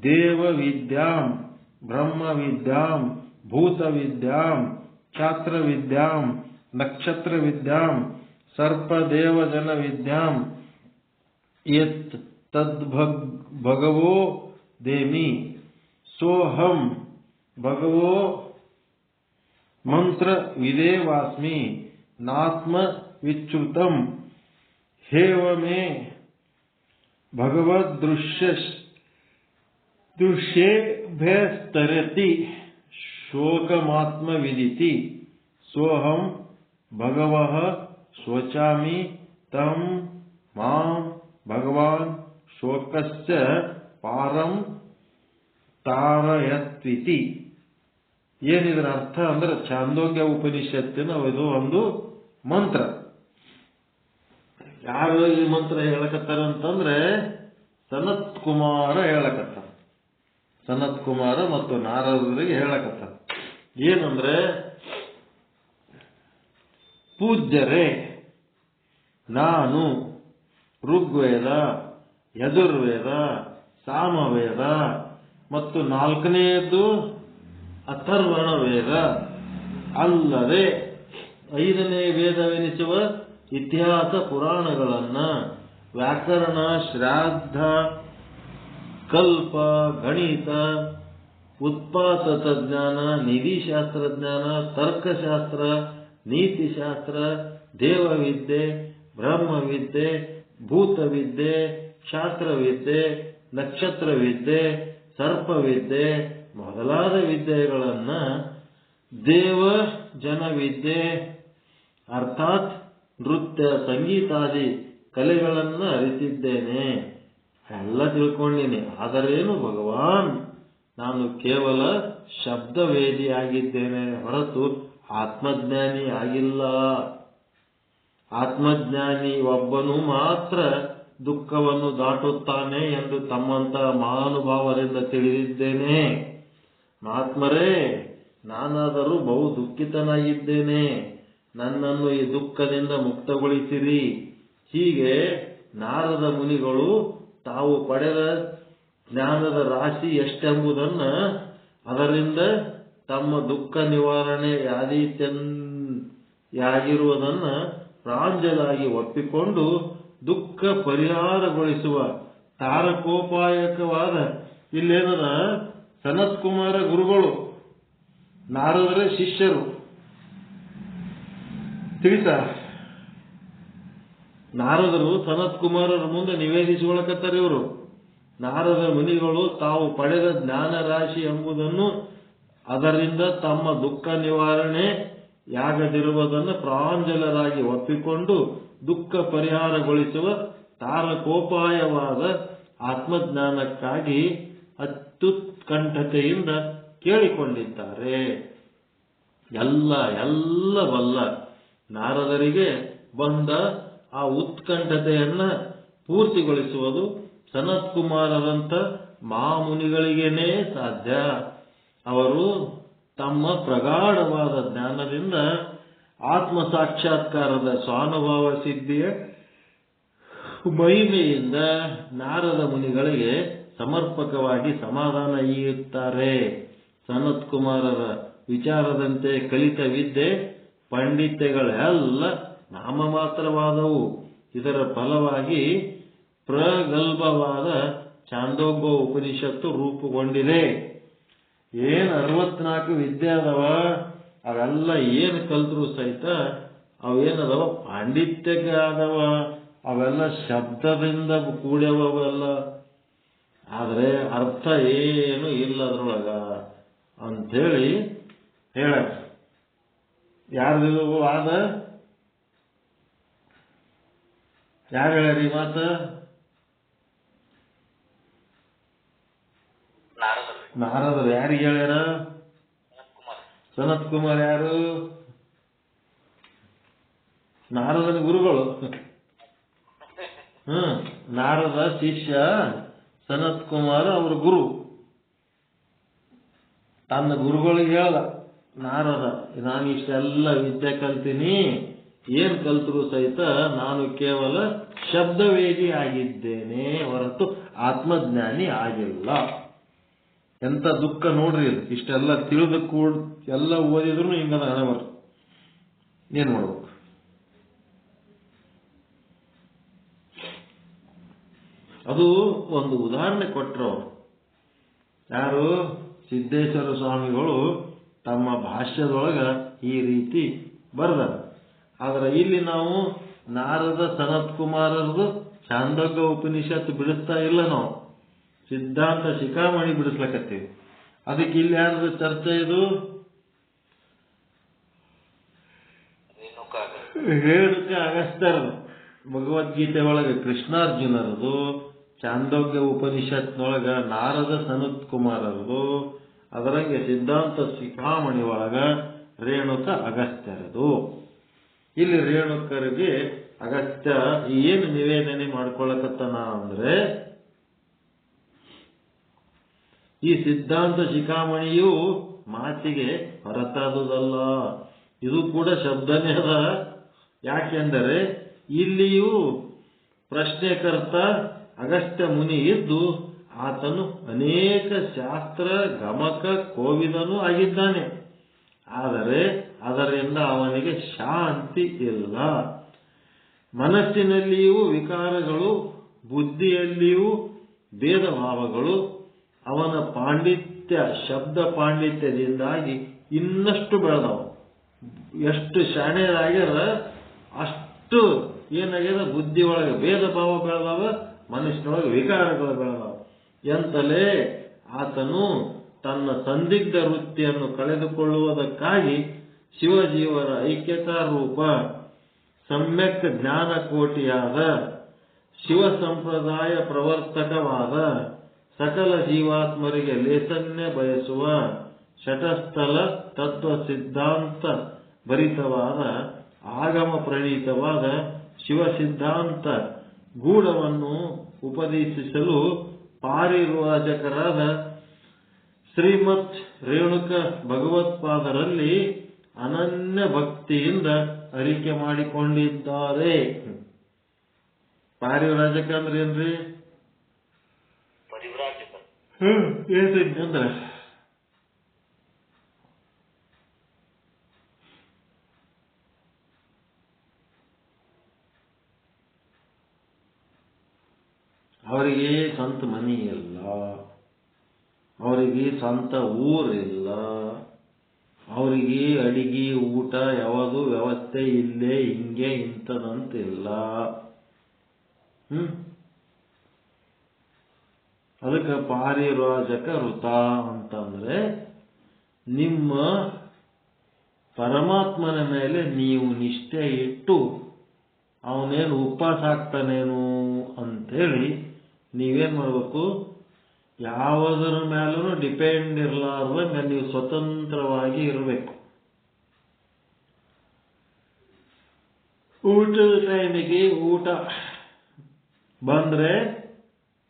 ದೇವ ವಿದ್ಯಾಂ ಬ್ರಹ್ಮ ವಿದ್ಯಾಂ ಭೂತ ವಿದ್ಯಾಂ ಕ್ಷಾತ್ರ ವಿದ್ಯಾಂ ನಕ್ಷತ್ರ ವಿದ್ಯಾಂ ಸರ್ಪದೇವಜನ ವಿದ್ಯಾಂ ಯತ್ ತದ್ಭಗವೋ ದೇಮಿ ಸೋಹಂ ಭಗವೋ ಮಂತ್ರ ವಿದೇವಾಸ್ಮಿ ನಾತ್ಮ ವಿಚ್ಯುತಂ ಹೇವಮೇ ಭಗವದ್ ದೃಶ್ಯೇಭ್ಯಸ್ತರತಿ ಶೋಕಮಾತ್ಮ ವಿದಿತಿ ಸೋಹಂ ಭಗವಃ ಶೋಚಾಮಿ ತಂ ಮಾಂ ಭಗವಾನ್ ಶೋಕಸ್ಯ ಪಾರಂ ತಾರಯತ್ವಿತಿ. ಏನಿದ್ರ ಅರ್ಥ ಅಂದ್ರೆ ಚಾಂದೋಗ್ಯ ಉಪನಿಷತ್ತಿನ ಇದು ಒಂದು ಮಂತ್ರ. ಯಾರು ಈ ಮಂತ್ರ ಹೇಳಕತ್ತಾರಂತಂದ್ರೆ ಸನತ್ ಕುಮಾರ ಹೇಳಕತ್ತಾರ. ಸನತ್ ಕುಮಾರ ಮತ್ತು ನಾರದರಿಗೆ ಹೇಳಕತ್ತಾರ. ಏನಂದ್ರೆ, ಪೂಜ್ಯರೇ, ನಾನು ಋಗ್ವೇದ, ಯಜುರ್ವೇದ, ಸಾಮವೇದ ಮತ್ತು ನಾಲ್ಕನೆಯದು ಅಥರ್ವಣ ವೇದ ಅಲ್ಲದೆ 5ನೇ ವೇದವೆನಿಸುವ ಇತಿಹಾಸ ಪುರಾಣಗಳನ್ನ ವ್ಯಾಕರಣ, ಶ್ರಾದ್ದ, ಕಲ್ಪ, ಗಣಿತ, ಉತ್ಪಾತ ಜ್ಞಾನ, ನಿಧಿಶಾಸ್ತ್ರಜ್ಞಾನ, ತರ್ಕಶಾಸ್ತ್ರ, ನೀತಿಶಾಸ್ತ್ರ, ದೇವವಿದ್ಯೆ, ಬ್ರಹ್ಮವಿದ್ಯೆ, ಭೂತವಿದ್ಯೆ, ಕ್ಷಾತ್ರವಿದ್ಯೆ, ನಕ್ಷತ್ರವಿದ್ಯೆ, ಸರ್ಪವಿದ್ಯೆ ಮೊದಲಾದ ವಿದ್ಯೆಗಳನ್ನ ದೇವ ಜನವಿದ್ಯೆ ಅರ್ಥಾತ್ ನೃತ್ಯ ಸಂಗೀತಾದಿ ಕಲೆಗಳನ್ನು ಅರಿತಿದ್ದೇನೆ, ಎಲ್ಲ ತಿಳ್ಕೊಂಡಿನಿ. ಆದರೇನು ಭಗವಾನ್, ನಾನು ಕೇವಲ ಶಬ್ದವೇದಿಯಾಗಿದ್ದೇನೆ ಹೊರತು ಆತ್ಮಜ್ಞಾನಿ ಆಗಿಲ್ಲ. ಆತ್ಮಜ್ಞಾನಿ ಒಬ್ಬನು ಮಾತ್ರ ದುಃಖವನ್ನು ದಾಟುತ್ತಾನೆ ಎಂದು ತಮ್ಮಂತಹ ಮಹಾನುಭಾವರಿಂದ ತಿಳಿದಿದ್ದೇನೆ. ಮಹಾತ್ಮರೇ, ನಾನಾದರೂ ಬಹು ದುಃಖಿತನಾಗಿದ್ದೇನೆ, ನನ್ನನ್ನು ಈ ದುಃಖದಿಂದ ಮುಕ್ತಗೊಳಿಸಿರಿ. ಹೀಗೆ ನಾರದ ಮುನಿಗಳು ತಾವು ಪಡೆದ ಜ್ಞಾನದ ರಾಶಿ ಎಷ್ಟೆಂಬುದನ್ನು, ಅದರಿಂದ ತಮ್ಮ ದುಃಖ ನಿವಾರಣೆಯಾದೀತೆಯಾಗಿರುವುದನ್ನು ಪ್ರಾಂಜಲಾಗಿ ಒಪ್ಪಿಕೊಂಡು ದುಃಖ ಪರಿಹಾರಗೊಳಿಸುವ ತಾರಕೋಪಾಯಕವಾದ, ಇಲ್ಲೇನದ ಸನತ್ಕುಮಾರ ಗುರುಗಳು ನಾರದರ ಶಿಷ್ಯರು ತಿಳಿತಾ, ನಾರದರು ಸನತ್ಕುಮಾರರ ಮುಂದೆ ನಿವೇದಿಸಿಕೊಳ್ಳಕತ್ತಾರೆ. ಇವರು ನಾರದ ಮುನಿಗಳು ತಾವು ಪಡೆದ ಜ್ಞಾನ ರಾಶಿ ಎಂಬುದನ್ನು, ಅದರಿಂದ ತಮ್ಮ ದುಃಖ ನಿವಾರಣೆಯಾಗದಿರುವುದನ್ನು ಪ್ರಾಂಜಲರಾಗಿ ಒಪ್ಪಿಕೊಂಡು ದುಃಖ ಪರಿಹಾರಗೊಳಿಸುವ ತಾರಕೋಪಾಯವಾದ ಆತ್ಮಜ್ಞಾನಕ್ಕಾಗಿ ಅತ್ಯುತ್ಕಂಠತೆಯಿಂದ ಕೇಳಿಕೊಂಡಿದ್ದಾರೆ. ಎಲ್ಲ ಬಲ್ಲ ನಾರದರಿಗೆ ಬಂದ ಆ ಉತ್ಕಂಠತೆಯನ್ನ ಪೂರ್ತಿಗೊಳಿಸುವುದು ಸನತ್ಕುಮಾರರಂತ ಮಹಾಮುನಿಗಳಿಗೇನೇ ಸಾಧ್ಯ. ಅವರು ತಮ್ಮ ಪ್ರಗಾಢವಾದ ಜ್ಞಾನದಿಂದ ಆತ್ಮ ಸಾಕ್ಷಾತ್ಕಾರದ ಸ್ವಾನುಭವ ಸಿದ್ಧಿಯ ಮಹಿಮೆಯಿಂದ ನಾರದ ಮುನಿಗಳಿಗೆ ಸಮರ್ಪಕವಾಗಿ ಸಮಾಧಾನ ಈಯುತ್ತಾರೆ. ಸನತ್ಕುಮಾರರ ವಿಚಾರದಂತೆ ಕಲಿತ ವಿದ್ಯೆ ಪಾಂಡಿತ್ಯಗಳೆಲ್ಲ ನಾಮಮಾತ್ರವಾದವು. ಇದರ ಫಲವಾಗಿ ಪ್ರಗಲ್ಭವಾದ ಛಾಂದೋಗ್ಯ ಉಪನಿಷತ್ತು ರೂಪುಗೊಂಡಿದೆ. 64 ವಿದ್ಯೆ ಅದಾವ, ಅವೆಲ್ಲ ಏನು ಕಲ್ತರೂ ಸಹಿತ ಅವೇನದವ ಪಾಂಡಿತ್ಯಕ್ಕೆ ಆದವ, ಅವೆಲ್ಲ ಶಬ್ದದಿಂದ ಕೂಡ್ಯವೆಲ್ಲ, ಆದರೆ ಅರ್ಥ ಏನು ಇಲ್ಲ ಅದ್ರೊಳಗ ಅಂಥೇಳಿ ಹೇಳ. ಯಾರ್ದು ವಾದ? ಯಾರು ಹೇಳ್ಯಾರಿ ಮಾತ? ನಾರದರು. ಯಾರಿಗೆ ಹೇಳ್ಯಾರ? ಸನತ್ಕುಮಾರ್ ಯಾರು? ನಾರದನ ಗುರುಗಳು. ನಾರದ ಶಿಷ್ಯ ಸನತ್ಕುಮಾರ ಅವ್ರ ಗುರು. ತನ್ನ ಗುರುಗಳಿಗೆ ಹೇಳ್ದ ನಾರದ, ನಾನು ಇಷ್ಟೆಲ್ಲ ವಿದ್ಯೆ ಕಲ್ತೀನಿ, ಏನ್ ಕಲ್ತರೂ ಸಹಿತ ನಾನು ಕೇವಲ ಶಬ್ದವೇದಿ ಆಗಿದ್ದೇನೆ ಹೊರತು ಆತ್ಮಜ್ಞಾನಿ ಆಗಿಲ್ಲ. ಎಂತ ದುಃಖ ನೋಡ್ರಿ, ಇಷ್ಟೆಲ್ಲ ತಿಳಿದು ಎಲ್ಲ ಓದಿದ್ರು ಹಿಂಗದ ಹಣವರ್, ಏನ್ ಮಾಡ್ಬೇಕು? ಅದು ಒಂದು ಉದಾಹರಣೆ ಕೊಟ್ಟರು. ಯಾರು? ಸಿದ್ದೇಶ್ವರ ಸ್ವಾಮಿಗಳು ತಮ್ಮ ಭಾಷ್ಯದೊಳಗ ಈ ರೀತಿ ಬರೆದ. ಆದ್ರೆ ಇಲ್ಲಿ ನಾವು ನಾರದ ಸನತ್ಕುಮಾರರದು ಛಾಂದೋಗ್ಯ ಉಪನಿಷತ್ತು ಬಿಡಿಸ್ತಾ ಇಲ್ಲ, ನಾವು ಸಿದ್ಧಾಂತ ಶಿಖಾಮಣಿ ಬಿಡಿಸ್ಲಕತ್ತೀವಿ. ಅದಕ್ಕೆ ಇಲ್ಲಿ ಯಾರ್ದು ಚರ್ಚೆ? ಇದು ರೇಣುಕ ಅಗಸ್ತ್ಯರದು. ಭಗವದ್ಗೀತೆ ಒಳಗೆ ಕೃಷ್ಣಾರ್ಜುನರದು, ಛಾಂದೋಗ್ಯ ಉಪನಿಷತ್ನೊಳಗ ನಾರದ ಸನತ್ಕುಮಾರರದು, ಅದರಂಗೆ ಸಿದ್ಧಾಂತ ಶಿಖಾಮಣಿ ಒಳಗ ರೇಣುಕ ಅಗಸ್ತ್ಯರದು. ಇಲ್ಲಿ ರೇಣುಕರಿಗೆ ಅಗಸ್ತ್ಯ ಏನು ನಿವೇದನೆ ಮಾಡ್ಕೊಳ್ಳಕತ್ತನ ಅಂದ್ರೆ, ಈ ಸಿದ್ಧಾಂತ ಶಿಖಾಮಣಿಯು ಮಾತಿಗೆ ಹೊರತಾದುದಲ್ಲ, ಇದು ಕೂಡ ಶಬ್ದನೇ ಅದ. ಯಾಕೆಂದರೆ ಇಲ್ಲಿಯೂ ಪ್ರಶ್ನೆಕರ್ತ ಅಗಸ್ತ್ಯ ಮುನಿ ಇದ್ದು ಆತನು ಅನೇಕ ಶಾಸ್ತ್ರ ಗಮಕ ಕೋವಿದನೂ ಆಗಿದ್ದಾನೆ. ಆದರೆ ಅದರಿಂದ ಅವನಿಗೆ ಶಾಂತಿ ಇಲ್ಲ. ಮನಸ್ಸಿನಲ್ಲಿಯೂ ವಿಕಾರಗಳು, ಬುದ್ಧಿಯಲ್ಲಿಯೂ ಭೇದ ಭಾವಗಳು. ಅವನ ಪಾಂಡಿತ್ಯ, ಶಬ್ದ ಪಾಂಡಿತ್ಯದಿಂದಾಗಿ ಇನ್ನಷ್ಟು ಬೆಳೆದವ. ಎಷ್ಟು ಶಾಣೆರಾಗ್ಯಾರ ಅಷ್ಟು ಏನಾಗ್ಯದ, ಬುದ್ಧಿ ಒಳಗೆ ಭೇದ ಭಾವ ಬೆಳೆದವ, ಮನಸ್ಸಿನೊಳಗೆ ವಿಕಾರಗಳು ಬೆಳೆದವ. ಎಂತಲೇ ಆತನು ತನ್ನ ಸಂದಿಗ್ಧ ವೃತ್ತಿಯನ್ನು ಕಳೆದುಕೊಳ್ಳುವುದಕ್ಕಾಗಿ ಶಿವಜೀವರ ಐಕ್ಯತಾ ರೂಪ ಸಮ್ಯಕ್ ಜ್ಞಾನಕೋಟಿಯಾದ ಶಿವ ಸಂಪ್ರದಾಯ ಪ್ರವರ್ತಕವಾದ ಸಕಲ ಜೀವಾತ್ಮರಿಗೆ ಲೇಸನ್ಯ ಬಯಸುವ ಶಟಸ್ಥಲ ತತ್ವ ಸಿದ್ಧಾಂತ ಭರಿತವಾದ ಆಗಮ ಪ್ರಣೀತವಾದ ಶಿವ ಸಿದ್ಧಾಂತ ಗೂಢವನ್ನು ಉಪದೇಶಿಸಲು ಪಾರಿವಾಚಕರಾದ ಶ್ರೀಮತ್ ರೇಣುಕ ಭಗವತ್ಪಾದರಲ್ಲಿ ಅನನ್ಯ ಭಕ್ತಿಯಿಂದ ಅರಿಕೆ ಮಾಡಿಕೊಂಡಿದ್ದಾರೆ. ಪಾರಿವ್ರಾಜಕ ಅಂದ್ರೆ ಏನ್ರಿ? ಏನ್ರಿ ಅವರಿಗೆ ಸ್ವಂತ ಮನಿ ಇಲ್ಲ, ಅವರಿಗೆ ಸ್ವಂತ ಊರಿಲ್ಲ, ಅವರಿಗೆ ಅಡಿಗೆ ಊಟ ಯಾವುದು ವ್ಯವಸ್ಥೆ ಇಲ್ಲೇ ಹಿಂಗೆ ಇಂಥದಂತಿಲ್ಲ. ಅದಕ್ಕೆ ಪಾರಿವ್ರಾಜಕ ವೃತ ಅಂತಂದ್ರೆ ನಿಮ್ಮ ಪರಮಾತ್ಮನ ಮೇಲೆ ನೀವು ನಿಷ್ಠೆ ಇಟ್ಟು ಅವನೇನು ಉಪವಾಸ ಆಗ್ತಾನೇನು ಅಂತೇಳಿ ನೀವೇನ್ ಮಾಡ್ಬೇಕು, ಯಾವುದರ ಮೇಲೂ ಡಿಪೆಂಡ್ ಇರಲಾರ್ದಂಗ ನೀವು ಸ್ವತಂತ್ರವಾಗಿ ಇರಬೇಕು. ಊಟದ ಟೈಮಿಗೆ ಊಟ ಬಂದ್ರೆ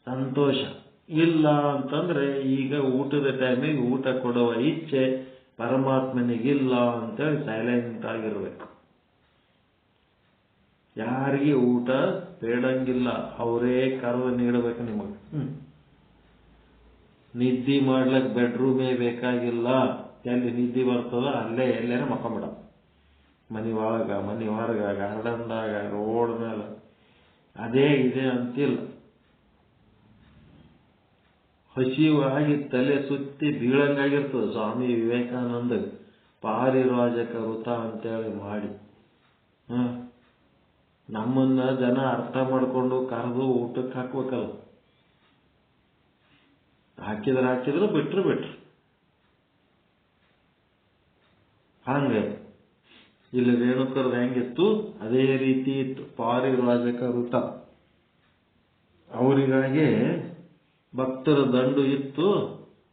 ಸಂತೋಷ, ಇಲ್ಲ ಅಂತಂದ್ರೆ ಈಗ ಊಟದ ಟೈಮಿಗೆ ಊಟ ಕೊಡುವ ಇಚ್ಛೆ ಪರಮಾತ್ಮನಿಗಿಲ್ಲ ಅಂತೇಳಿ ಸೈಲೆಂಟ್ ಆಗಿರ್ಬೇಕು. ಯಾರಿಗೆ ಊಟ ಬೇಡಂಗಿಲ್ಲ, ಅವರೇ ಕರೆದು ನೀಡಬೇಕು ನಿಮಗೆ. ನಿದ್ದೆ ಮಾಡ್ಲಕ್ ಬೆಡ್ರೂಮೇ ಬೇಕಾಗಿಲ್ಲ, ಎಲ್ಲಿ ನಿದ್ದೆ ಬರ್ತದ ಅಲ್ಲೇ ಎಲ್ಲೇನೆ ಮಕ್ಕೊಂಬಿಡ. ಮನಿ ಒಳಗ, ಮನಿ ಹೊರಗ, ಗಾರ್ಡನ್ದಾಗ, ರೋಡ್ ಮೇಲೆ, ಅದೇ ಇದೆ ಅಂತಿಲ್ಲ. ಹಸಿವಾಗಿ ತಲೆ ಸುತ್ತಿ ಬೀಳಂಗಾಗಿರ್ತದೆ. ಸ್ವಾಮಿ ವಿವೇಕಾನಂದ ಪಾರಿವ್ರಾಜಕ ವೃತ ಅಂತೇಳಿ ಮಾಡಿ ನಮ್ಮನ್ನ ಜನ ಅರ್ಥ ಮಾಡ್ಕೊಂಡು ಕರೆದು ಊಟಕ್ಕೆ ಹಾಕ್ಬೇಕಲ್ಲ. ಹಾಕಿದ್ರು ಬಿಟ್ರು. ಹಂಗೆ ಇಲ್ಲಿ ರೇಣುಕರ್ದು ಹೆಂಗಿತ್ತು ಅದೇ ರೀತಿ ಇತ್ತು ಪಾರಿವ್ರಾಜಕ ವೃತ. ಅವರಿಗಾಗಿ ಭಕ್ತರ ದಂಡು ಇತ್ತು.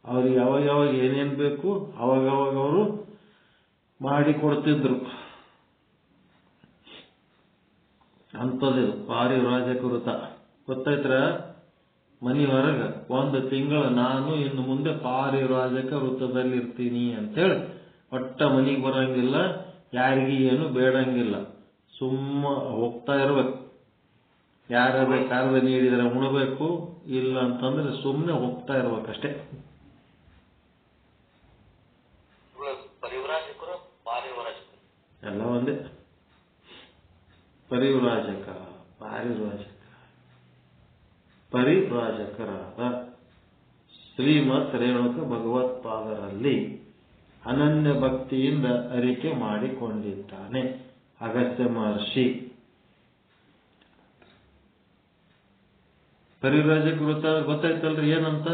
ಅವ್ರಿಗೆ ಯಾವಾಗ ಏನೇನ್ ಬೇಕು ಅವಾಗವಾಗ ಅವರು ಮಾಡಿ ಕೊಡ್ತಿದ್ರು. ಅಂಥದ್ದು ಪಾರಿವ್ರಾಜಕ ವೃತ. ಗೊತ್ತಾಯ್ತರ? ಮನಿ ಹೊರಗ 1 ತಿಂಗಳು ನಾನು ಇನ್ನು ಮುಂದೆ ಪಾರಿವ್ರಾಜಕ ವೃತದಲ್ಲಿ ಇರ್ತೀನಿ ಅಂತೇಳಿ ಒಟ್ಟ ಮನಿಗೆ ಬರಂಗಿಲ್ಲ, ಯಾರಿಗೆ ಏನು ಬೇಡಂಗಿಲ್ಲ, ಸುಮ್ಮ ಹೋಗ್ತಾ ಇರ್ಬೇಕು. ಯಾರಾದ್ರೆ ಕಾರ್ಯ ನೀಡಿದ್ರೆ ಉಣಬೇಕು, ಇಲ್ಲ ಅಂತಂದ್ರೆ ಸುಮ್ಮನೆ ಹೋಗ್ತಾ ಇರ್ಬೇಕಷ್ಟೇ. ಎಲ್ಲ ಒಂದೇ. ಪರಿವ್ರಾಜಕರಾದ ಶ್ರೀಮತ್ ರೇಣುಕ ಭಗವತ್ಪಾದರಲ್ಲಿ ಅನನ್ಯ ಭಕ್ತಿಯಿಂದ ಅರಿಕೆ ಮಾಡಿಕೊಂಡಿದ್ದಾನೆ ಅಗಸ್ತ್ಯ ಮಹರ್ಷಿ. ಪರಿವ್ರಾಜಕ ವೃತ ಗೊತ್ತಾಯ್ತಲ್ರಿ ಏನಂತ?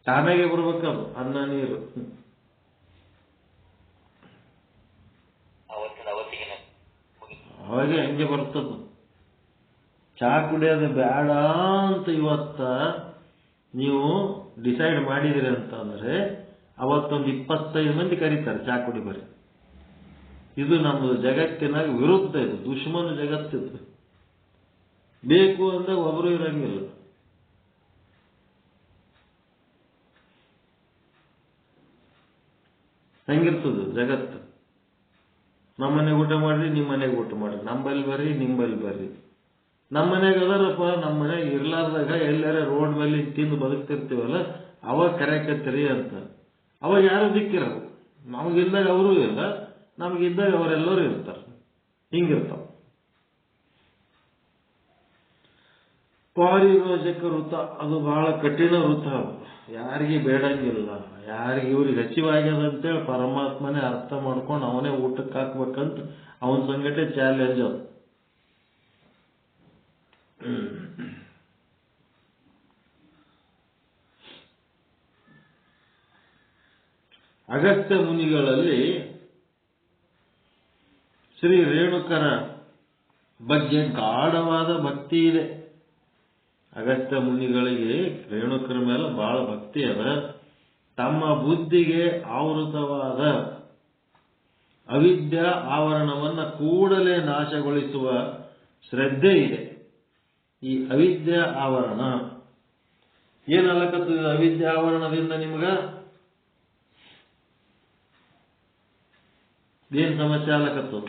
ತಾನಾಗೆ ಬರ್ಬೇಕದು ಅನ್ನ ನೀರು. ಅವಾಗೆ ಹಂಗೆ ಬರ್ತದ. ಚಾ ಕುಡಿಯೋದು ಬೇಡ ಅಂತ ಇವತ್ತ ನೀವು ಡಿಸೈಡ್ ಮಾಡಿದಿರಿ ಅಂತಂದ್ರೆ ಅವತ್ತೊಂದು 25 ಮಂದಿ ಕರೀತಾರೆ ಚಾ ಕುಡಿ ಬರ್ರಿ. ಇದು ನಮ್ಮದು ಜಗತ್ತಿನಾಗ ವಿರುದ್ಧ, ಇದು ದುಶ್ಮನ ಜಗತ್ತಿದ್ದು. ಬೇಕು ಅಂದಾಗ ಒಬ್ರು ಇರಂಗಿಲ್ಲ. ಹೆಂಗಿರ್ತದ ಜಗತ್ತು? ನಮ್ಮನೆಗೆ ಊಟ ಮಾಡ್ರಿ, ನಿಮ್ಮ ಮನೆಗೆ ಊಟ ಮಾಡ್ರಿ, ನಂಬಲ್ಲಿ ಬರ್ರಿ, ನಿಂಬಲ್ಲಿ ಬರ್ರಿ. ನಮ್ಮ ಮನೆಗೆ ಅದರಪ್ಪ, ನಮ್ಮ ಮನೆಗೆ ಇರ್ಲಾರ್ದಾಗ ಎಲ್ಲಾರ ರೋಡ್ ಮೇಲೆ ತಿಂದು ಬದುಕ್ತಿರ್ತೀವಲ್ಲ, ಅವಾಗ ಕರೆಯಕತ್ತೀರಿ ಅಂತ. ಅವಾಗ ಯಾರು ದಿಕ್ಕಿರಲ್ಲ. ನಮಗಿದ್ದಾಗ ಅವರು ಇಲ್ಲ, ನಮಗಿದ್ದಾಗ ಅವರೆಲ್ಲರೂ ಇರ್ತಾರೆ. ಹಿಂಗಿರ್ತಾವ. ಪಾರಿವ್ರಾಜಕ ವೃತ ಅದು ಬಹಳ ಕಠಿಣ ವೃತ. ಯಾರಿಗೆ ಬೇಡಂಗಿಲ್ಲ, ಯಾರಿಗೆ ಇವ್ರಿಗೆ ಹಸಿವಾಗ್ಯದ ಅಂತೇಳಿ ಪರಮಾತ್ಮನೇ ಅರ್ಥ ಮಾಡ್ಕೊಂಡು ಅವನೇ ಊಟಕ್ಕೆ ಹಾಕ್ಬೇಕಂತ ಅವನ ಸಂಗಟೆ ಚಾಲೆಂಜ್ ಅದು. ಅಗಸ್ತ್ಯ ಮುನಿಗಳಲ್ಲಿ ಶ್ರೀ ರೇಣುಕರ ಬಗ್ಗೆ ಗಾಢವಾದ ಭಕ್ತಿ ಇದೆ. ಅಗಸ್ತ್ಯ ಮುನಿಗಳಿಗೆ ರೇಣುಕರ ಮೇಲೆ ಬಹಳ ಭಕ್ತಿ ಅದ. ತಮ್ಮ ಬುದ್ಧಿಗೆ ಆವೃತವಾದ ಅವಿದ್ಯಾ ಆವರಣವನ್ನ ಕೂಡಲೇ ನಾಶಗೊಳಿಸುವ ಶ್ರದ್ಧೆ ಇದೆ. ಈ ಅವಿದ್ಯಾ ಆವರಣ ಏನಲ್ಲಕತ್ತು? ಅವಿದ್ಯಾ ಆವರಣದಿಂದ ನಿಮ್ಗ ಏನ್ ಸಮಸ್ಯೆ ಆಗ್ಲಕತ್ತು?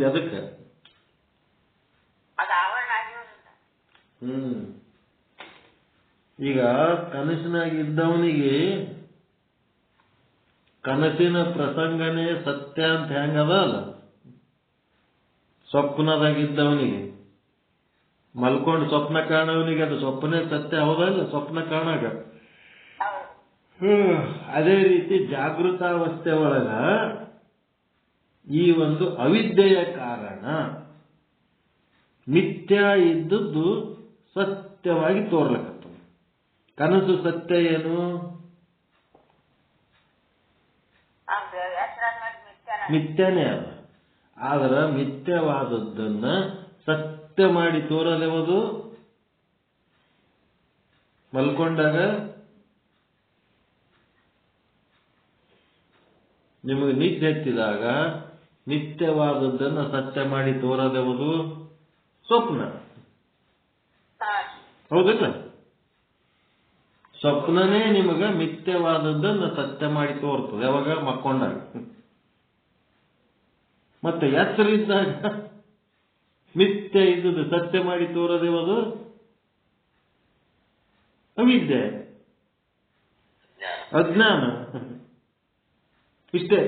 ಅದಕ್ಕೆ ಈಗ ಕನಸಿನಾಗಿದ್ದವನಿಗೆ ಕನಸಿನ ಪ್ರಸಂಗನೇ ಸತ್ಯ ಅಂತ ಹೆಂಗದ ಅಲ್ಲ, ಸ್ವಪ್ನದಾಗಿದ್ದವನಿಗೆ ಮಲ್ಕೊಂಡು ಸ್ವಪ್ನ ಕಾಣವನಿಗೆ ಅದು ಸ್ವಪ್ನೇ ಸತ್ಯ ಹೌದಲ್ಲ? ಸ್ವಪ್ನ ಕಾಣಾಗ ಅದೇ ರೀತಿ ಜಾಗೃತಾವಸ್ಥೆ ಒಳಗ ಈ ಒಂದು ಅವಿದ್ಯೆಯ ಕಾರಣ ಮಿಥ್ಯ ಇದ್ದದ್ದು ಸತ್ಯವಾಗಿ ತೋರ್ಲಕತ್ತದ. ಕನಸು ಸತ್ಯ ಏನು? ಮಿಥ್ಯನೇ ಅದ. ಆದ್ರ ಮಿಥ್ಯವಾದದ್ದನ್ನ ಸತ್ಯ ಮಾಡಿ ತೋರಲೆವುದು ಮಲ್ಕೊಂಡಾಗ ನಿಮಗೆ ನಿದ್ದೆ ಎತ್ತಿದಾಗ ಮಿಥ್ಯವಾದದ್ದನ್ನ ಸತ್ಯ ಮಾಡಿ ತೋರಲೆವುದು ಸ್ವಪ್ನ. ಹೌದಲ್ಲ? ಸ್ವಪ್ನನೇ ನಿಮಗ ಮಿಥ್ಯವಾದದ್ದನ್ನ ಸತ್ಯ ಮಾಡಿ ತೋರ್ತದೆ. ಯಾವಾಗ? ಮಕ್ಕೊಂಡಾಗ. ಮತ್ತೆ ಎಚ್ಚರ ಇದ್ದಾಗ ಮಿಥ್ಯ ಇದ್ದುದು ಸತ್ಯ ಮಾಡಿ ತೋರದೇವದು ಅವಿದ್ಯೆ, ಅಜ್ಞಾನ. ಇಷ್ಟೇ.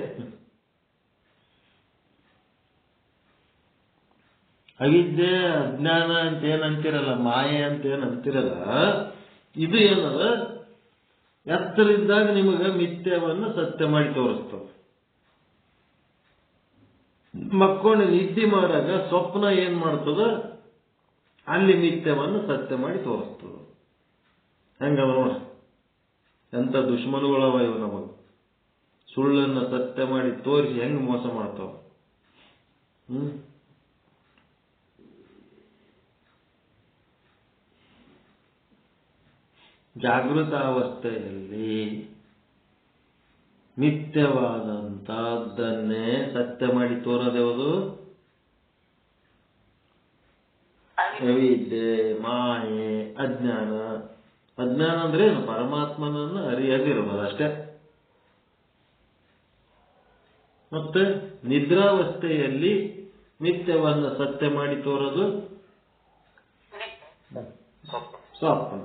ಅವಿದ್ಯೆ ಅಜ್ಞಾನ ಅಂತ ಏನಂತಿರಲ್ಲ, ಮಾಯೆ ಅಂತ ಏನಂತಿರಲ್ಲ, ಇದು ಏನದ? ಎತ್ತರಿದ್ದಾಗ ನಿಮಗ ಮಿಥ್ಯವನ್ನು ಸತ್ಯ ಮಾಡಿ ತೋರಿಸ್ತದೆ. ಮಕ್ಕೊಂಡು ನಿದ್ದೆ ಮಾಡಾಗ ಸ್ವಪ್ನ ಏನ್ ಮಾಡ್ತದ? ಅಲ್ಲಿ ಮಿಥ್ಯವನ್ನು ಸತ್ಯ ಮಾಡಿ ತೋರಿಸ್ತದ. ಹೆಂಗದ ನೋಡ್ರಿ, ಎಂತ ದುಶ್ಮನುಗಳವ ಇವು ನಮಗ. ಸುಳ್ಳನ್ನ ಸತ್ಯ ಮಾಡಿ ತೋರಿಸಿ ಹೆಂಗ್ ಮೋಸ ಮಾಡ್ತಾವ. ಜಾಗೃತಾವಸ್ಥೆಯಲ್ಲಿ ಮಿಥ್ಯವಾದಂತಹದ್ದನ್ನೇ ಸತ್ಯ ಮಾಡಿ ತೋರದೇವುದು ಅವಿದ್ಯೆ, ಮಾಯೆ, ಅಜ್ಞಾನ. ಅಜ್ಞಾನ ಅಂದ್ರೆ ಏನು? ಪರಮಾತ್ಮನನ್ನು ಅರಿಯದಿರೋದು ಅಷ್ಟೇ. ಮತ್ತೆ ನಿದ್ರಾವಸ್ಥೆಯಲ್ಲಿ ಮಿಥ್ಯವನ್ನು ಸತ್ಯ ಮಾಡಿ ತೋರೋದು ಸ್ವಪ್ನ.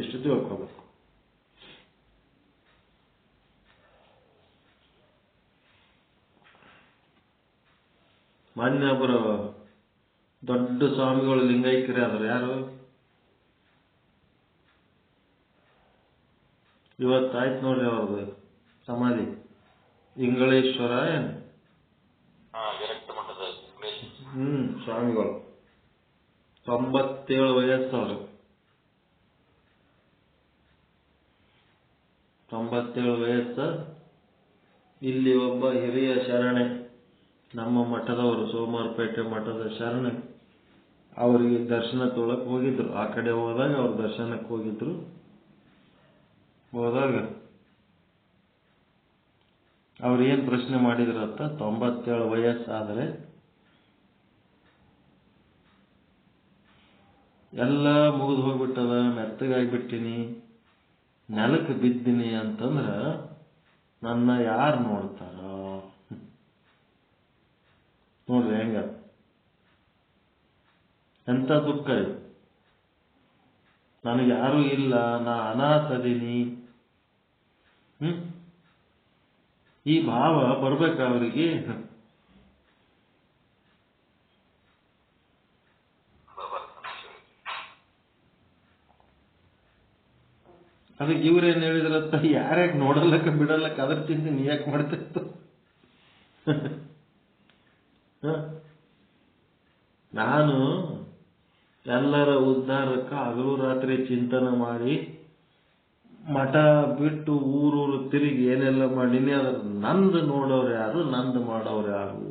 ಇಷ್ಟು ತಿಳ್ಕೋಬೇಕು. ಮಾನ್ಯ ಒಬ್ಬರು ದೊಡ್ಡ ಸ್ವಾಮಿಗಳು ಲಿಂಗೈಕ್ಯರೇ ಆದ್ರೆ ಯಾರು? ಇವತ್ತಾಯ್ತು ನೋಡ್ರಿ ಅವ್ರದ್ದು ಸಮಾಧಿ. ಇಂಗಳೇಶ್ವರ ಏನು ಸ್ವಾಮಿಗಳು 97 ವಯಸ್ಸವ್ರು. 97 ವಯಸ್ಸು. ಇಲ್ಲಿ ಒಬ್ಬ ಹಿರಿಯ ಶರಣೆ, ನಮ್ಮ ಮಠದವರು, ಸೋಮವಾರಪೇಟೆ ಮಠದ ಶರಣೆ, ಅವರಿಗೆ ದರ್ಶನ ತೊಳಕ್ ಹೋಗಿದ್ರು. ಆ ಕಡೆ ಹೋದಾಗ ಅವ್ರ ದರ್ಶನಕ್ಕೆ ಹೋಗಿದ್ರು. ಹೋದಾಗ ಅವ್ರು ಏನ್ ಪ್ರಶ್ನೆ ಮಾಡಿದ್ರತ್ತ, 97 ವಯಸ್ಸಾದರೆ ಎಲ್ಲ ಮುಗಿದು ಹೋಗ್ಬಿಟ್ಟದ, ಮೆತ್ತಗಾಗ್ಬಿಟ್ಟಿನಿ, ನೆಲಕ್ಕೆ ಬಿದ್ದೀನಿ ಅಂತಂದ್ರ ನನ್ನ ಯಾರು ನೋಡ್ತಾರ? ನೋಡ್ರಿ ಹೆಂಗ, ಎಂತ ದುಃಖ ಇದು. ನನಗೆ ಯಾರು ಇಲ್ಲ, ನಾ ಅನಾಥದೀನಿ. ಈ ಭಾವ ಬರ್ಬೇಕ ಅವರಿಗೆ. ಅದಕ್ಕೆ ಇವ್ರೇನ್ ಹೇಳಿದ್ರತ್ತ, ಯಾರ್ಯಾಕೆ ನೋಡಲ್ಲಕ್ಕ ಬಿಡಲ್ಲಕ್ಕ ಅದ್ರ ಚಿಂತೆ ನೀ ಯಾಕೆ ಮಾಡ್ತಿತ್ತು? ನಾನು ಎಲ್ಲರ ಉದ್ಧಾರಕ್ಕೆ ಹಗಲು ರಾತ್ರಿ ಚಿಂತನೆ ಮಾಡಿ ಮಠ ಬಿಟ್ಟು ಊರೂರು ತಿರುಗಿ ಏನೆಲ್ಲ ಮಾಡೀನಿ, ಅದ್ರ ನಂದು ನೋಡೋರು ಯಾರು, ನಂದು ಮಾಡೋರು ಯಾರು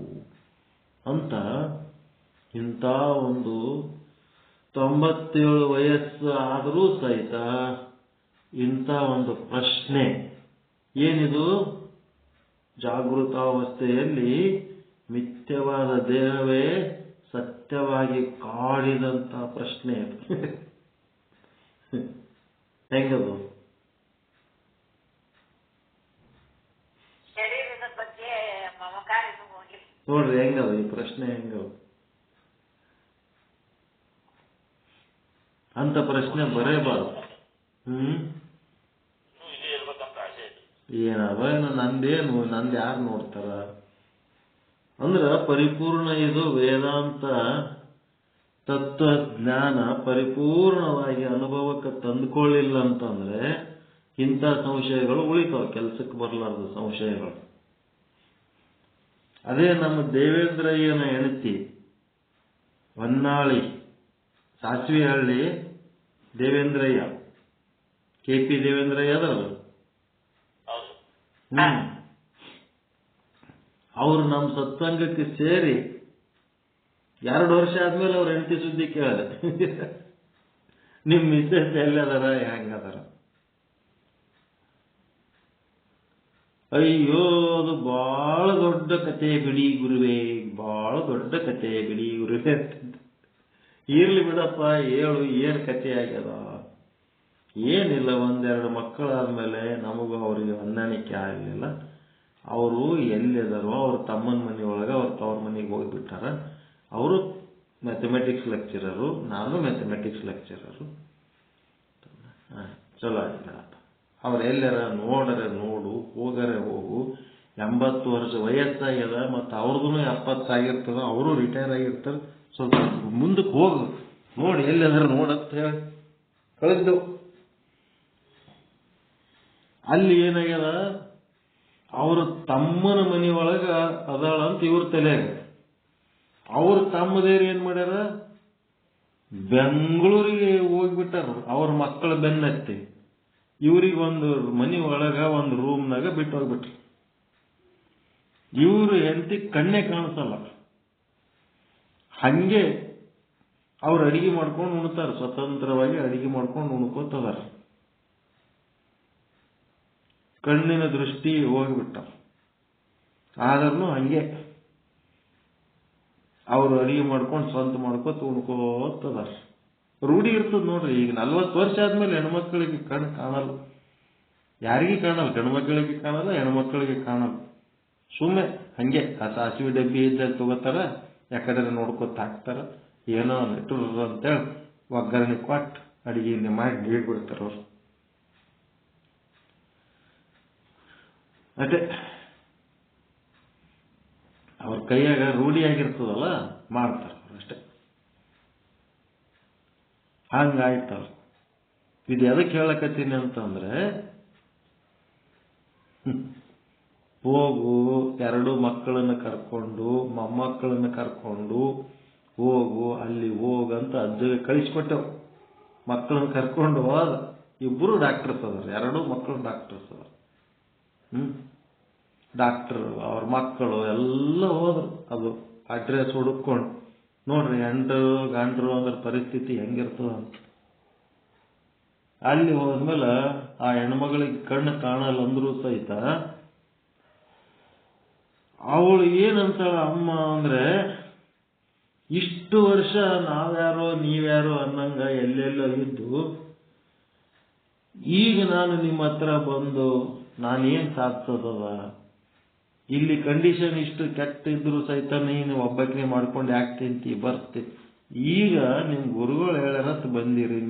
ಅಂತ ಇಂಥ ಒಂದು 97 ವಯಸ್ಸು ಆದರೂ ಸಹಿತ ಇಂಥ ಒಂದು ಪ್ರಶ್ನೆ ಏನಿದು? ಜಾಗೃತಾವಸ್ಥೆಯಲ್ಲಿ ಮಿಥ್ಯವಾದ ದೇಹವೇ ಸತ್ಯವಾಗಿ ಕಾಡಿದಂಥ ಪ್ರಶ್ನೆ ಹೆಂಗದು? ನೋಡ್ರಿ ಹೆಂಗದು ಈ ಪ್ರಶ್ನೆ, ಹೆಂಗದು ಅಂತ ಪ್ರಶ್ನೆ ಬರೇಬಾರ್ದು. ಏನವ ಏನು ನಂದೇನು, ನಂದು ಯಾರು ನೋಡ್ತಾರ ಅಂದ್ರ ಪರಿಪೂರ್ಣ ಇದು ವೇದಾಂತ ತತ್ವಜ್ಞಾನ ಪರಿಪೂರ್ಣವಾಗಿ ಅನುಭವಕ್ಕೆ ತಂದುಕೊಳ್ಳಿಲ್ಲ ಅಂತಂದ್ರೆ ಇಂಥ ಸಂಶಯಗಳು ಉಳಿತಾವ, ಕೆಲಸಕ್ಕೆ ಬರಲಾರ್ದ ಸಂಶಯಗಳು. ಅದೇ ನಮ್ಮ ದೇವೇಂದ್ರಯ್ಯನ ಹೆಂಡತಿ ಹೊನ್ನಾಳಿ ಸಾಸ್ವಿಹಳ್ಳಿ ದೇವೇಂದ್ರಯ್ಯ, KP ದೇವೇಂದ್ರಯ್ಯ ಅದಲ್ಲ, ಅವರು ನಮ್ಮ ಸತ್ಸಂಗಕ್ಕೆ ಸೇರಿ 2 ವರ್ಷ ಆದ್ಮೇಲೆ ಅವ್ರ ಹೆಂಡತಿ ಸುದ್ದಿ ಕೇಳಿದೆ, ನಿಮ್ ಮಿಸ್ಸೆಸ್ ಎಲ್ಲದಾರ, ಹೆಂಗದಾರ? ಅಯ್ಯೋ ಅದು ಬಹಳ ದೊಡ್ಡ ಕತೆ ಬಿಡಿ ಗುರುವೇ, ಬಹಳ ದೊಡ್ಡ ಕತೆ ಬಿಡಿ ಗುರುವೇ. ಇರ್ಲಿ ಬಿಡಪ್ಪ, ಹೇಳು ಏನ್ ಕತೆ ಆಗ್ಯದ? ಏನಿಲ್ಲ, 1-2 ಮಕ್ಕಳಾದ್ಮೇಲೆ ನಮಗೂ ಅವ್ರಿಗೆ ಹೊಂದಾಣಿಕೆ ಆಗಲಿಲ್ಲ. ಅವರು ಎಲ್ಲಿದಾರೋ ಅವ್ರ ತಮ್ಮನ ಮನೆಯೊಳಗೆ ಅವ್ರ ತವ್ರ ಮನೆಗೆ ಹೋಗ್ಬಿಟ್ಟಾರ. ಅವರು ಮ್ಯಾಥಮೆಟಿಕ್ಸ್ ಲೆಕ್ಚರರು, ನಾನು ಮ್ಯಾಥಮೆಟಿಕ್ಸ್ ಲೆಕ್ಚರರು. ಚಲೋ ಆಯ್ತಪ್ಪ, ಅವ್ರು ಎಲ್ಲಾರ ನೋಡರೆ ನೋಡು, ಹೋಗರೆ ಹೋಗು. 80 ವರ್ಷ ವಯಸ್ಸಾಗ್ಯದ, ಮತ್ತು ಅವ್ರದ್ದು 70 ಆಗಿರ್ತದ, ಅವರು ರಿಟೈರ್ ಆಗಿರ್ತಾರೆ. ಸ್ವಲ್ಪ ಮುಂದಕ್ಕೆ ಹೋಗು, ನೋಡಿ ಎಲ್ಲಾರ ನೋಡಂತ ಹೇಳಿ ಕಳಿಸ್ದು. ಅಲ್ಲಿ ಏನಾಗ್ಯದ, ಅವ್ರ ತಮ್ಮನ ಮನೆಯೊಳಗ ಅದಾಳಂತ ಇವ್ರ ತಲೆಯಾಗ. ಅವ್ರ ತಮ್ಮದೇರು ಏನ್ ಮಾಡ್ಯಾರ, ಬೆಂಗಳೂರಿಗೆ ಹೋಗ್ಬಿಟ್ಟಾರ. ಅವ್ರ ಮಕ್ಕಳ ಬೆನ್ನತ್ತಿ ಇವ್ರಿಗೆ ಒಂದು ಮನೆ ಒಳಗ ಒಂದು ರೂಮ್ನಾಗ ಬಿಟ್ಟು ಹೋಗ್ಬಿಟ್ರು. ಇವ್ರು ಹೆಂಡತಿ ಕಣ್ಣೇ ಕಾಣಿಸಲ್ಲ. ಹಂಗೆ ಅವ್ರು ಅಡಿಗೆ ಮಾಡ್ಕೊಂಡು ಉಣ್ತಾರ, ಸ್ವತಂತ್ರವಾಗಿ ಅಡಿಗೆ ಮಾಡ್ಕೊಂಡು ಉಣ್ಕೋತದಾರ. ಕಣ್ಣಿನ ದೃಷ್ಟಿ ಹೋಗ್ಬಿಟ್ಟ. ಆದ್ರೂ ಹಂಗೆ ಅವ್ರು ಅಡಿಗೆ ಮಾಡ್ಕೊಂಡು ಸ್ವಂತ ಮಾಡ್ಕೋತ ಉಣ್ಕೋತದಾರ. ರೂಢಿ ಇರ್ತದ ನೋಡ್ರಿ. ಈಗ 40 ವರ್ಷ ಆದ್ಮೇಲೆ ಹೆಣ್ಮಕ್ಳಿಗೆ ಕಣ್ಣು ಕಾಣಲ್ಲ, ಯಾರಿಗೆ ಕಾಣಲ್ಲ, ಗಂಡು ಮಕ್ಕಳಿಗೆ ಕಾಣಲ್ಲ, ಹೆಣ್ಮಕ್ಳಿಗೆ ಕಾಣಲ್ಲ. ಸುಮ್ಮನೆ ಹಂಗೆ ಆ ಸಾಸಿವೆ ಡಬ್ಬಿ ಇದ್ದಾಗ ತಗೋತಾರ, ಯಾಕಂದ್ರೆ ನೋಡ್ಕೊತ ಹಾಕ್ತಾರ, ಏನೋ ಇಟ್ಟರು ಅಂತೇಳಿ ಒಗ್ಗರಣೆ ಕೊಟ್ಟು ಅಡಿಗೆ ಮಾಡಿ ನೀಡ್ಬಿಡ್ತಾರ ಅವ್ರು. ಅದೇ ಅವ್ರ ಕೈಯಾಗ ರೂಢಿಯಾಗಿರ್ತದಲ್ಲ, ಮಾಡ್ತಾರ ಅಷ್ಟೇ. ಹಂಗಾಯ್ತವ್ರ. ಇದು ಎದಕ್ಕೆ ಹೇಳಕತ್ತೀನಿ ಅಂತಂದ್ರೆ, ಹೋಗು 2 ಮಕ್ಕಳನ್ನ ಕರ್ಕೊಂಡು, ಮೊಮ್ಮಕ್ಕಳನ್ನ ಕರ್ಕೊಂಡು ಹೋಗು, ಅಲ್ಲಿ ಹೋಗಂತ ಅಜ್ಜಗೆ ಕಳಿಸ್ಕೊಟ್ಟೆವು. ಮಕ್ಕಳನ್ನ ಕರ್ಕೊಂಡು ಹೋದ. ಇಬ್ಬರು ಡಾಕ್ಟರ್ಸ್ ಅದಾರ, 2 ಮಕ್ಕಳು ಡಾಕ್ಟರ್ಸ್ ಅದಾರ. ಡಾಕ್ಟರ್ ಅವ್ರ ಮಕ್ಕಳು ಎಲ್ಲ ಹೋದ್ರು. ಅದು ಅಡ್ರೆಸ್ ಹುಡುಕೊಂಡು ನೋಡ್ರಿ, ಹೆಂಡ್ರು ಗಂಡ್ರು ಅಂದ್ರೆ ಪರಿಸ್ಥಿತಿ ಹೆಂಗಿರ್ತದ ಅಂತ. ಅಲ್ಲಿ ಹೋದ್ಮೇಲೆ ಆ ಹೆಣ್ಮಗಳಿಗೆ ಕಣ್ಣು ಕಾಣಲ್ಲ ಅಂದ್ರೂ ಸಹಿತ ಅವಳು ಏನಂತಾಳ ಅಮ್ಮ ಅಂದ್ರೆ, ಇಷ್ಟು ವರ್ಷ ನಾವ್ಯಾರೋ ನೀವ್ಯಾರೋ ಅನ್ನಂಗ ಎಲ್ಲೆಲ್ಲೋ ಇದ್ದು, ಈಗ ನಾನು ನಿಮ್ಮ ಹತ್ರ ಬಂದು ನಾನೇನ್ ಸಾಧಿಸೋದದ? ಇಲ್ಲಿ ಕಂಡೀಷನ್ ಇಷ್ಟು ಕೆಟ್ಟ ಇದ್ರು ಸಹಿತ ನೀನು ಒಬ್ಬಕ್ಕೆ ಮಾಡ್ಕೊಂಡು ಯಾಕೆ ತಿಂತಿ ಬರ್ತಿ? ಈಗ ನಿಮ್ ಗುರುಗಳು ಹೇಳರತ್ ಬಂದಿರಿ,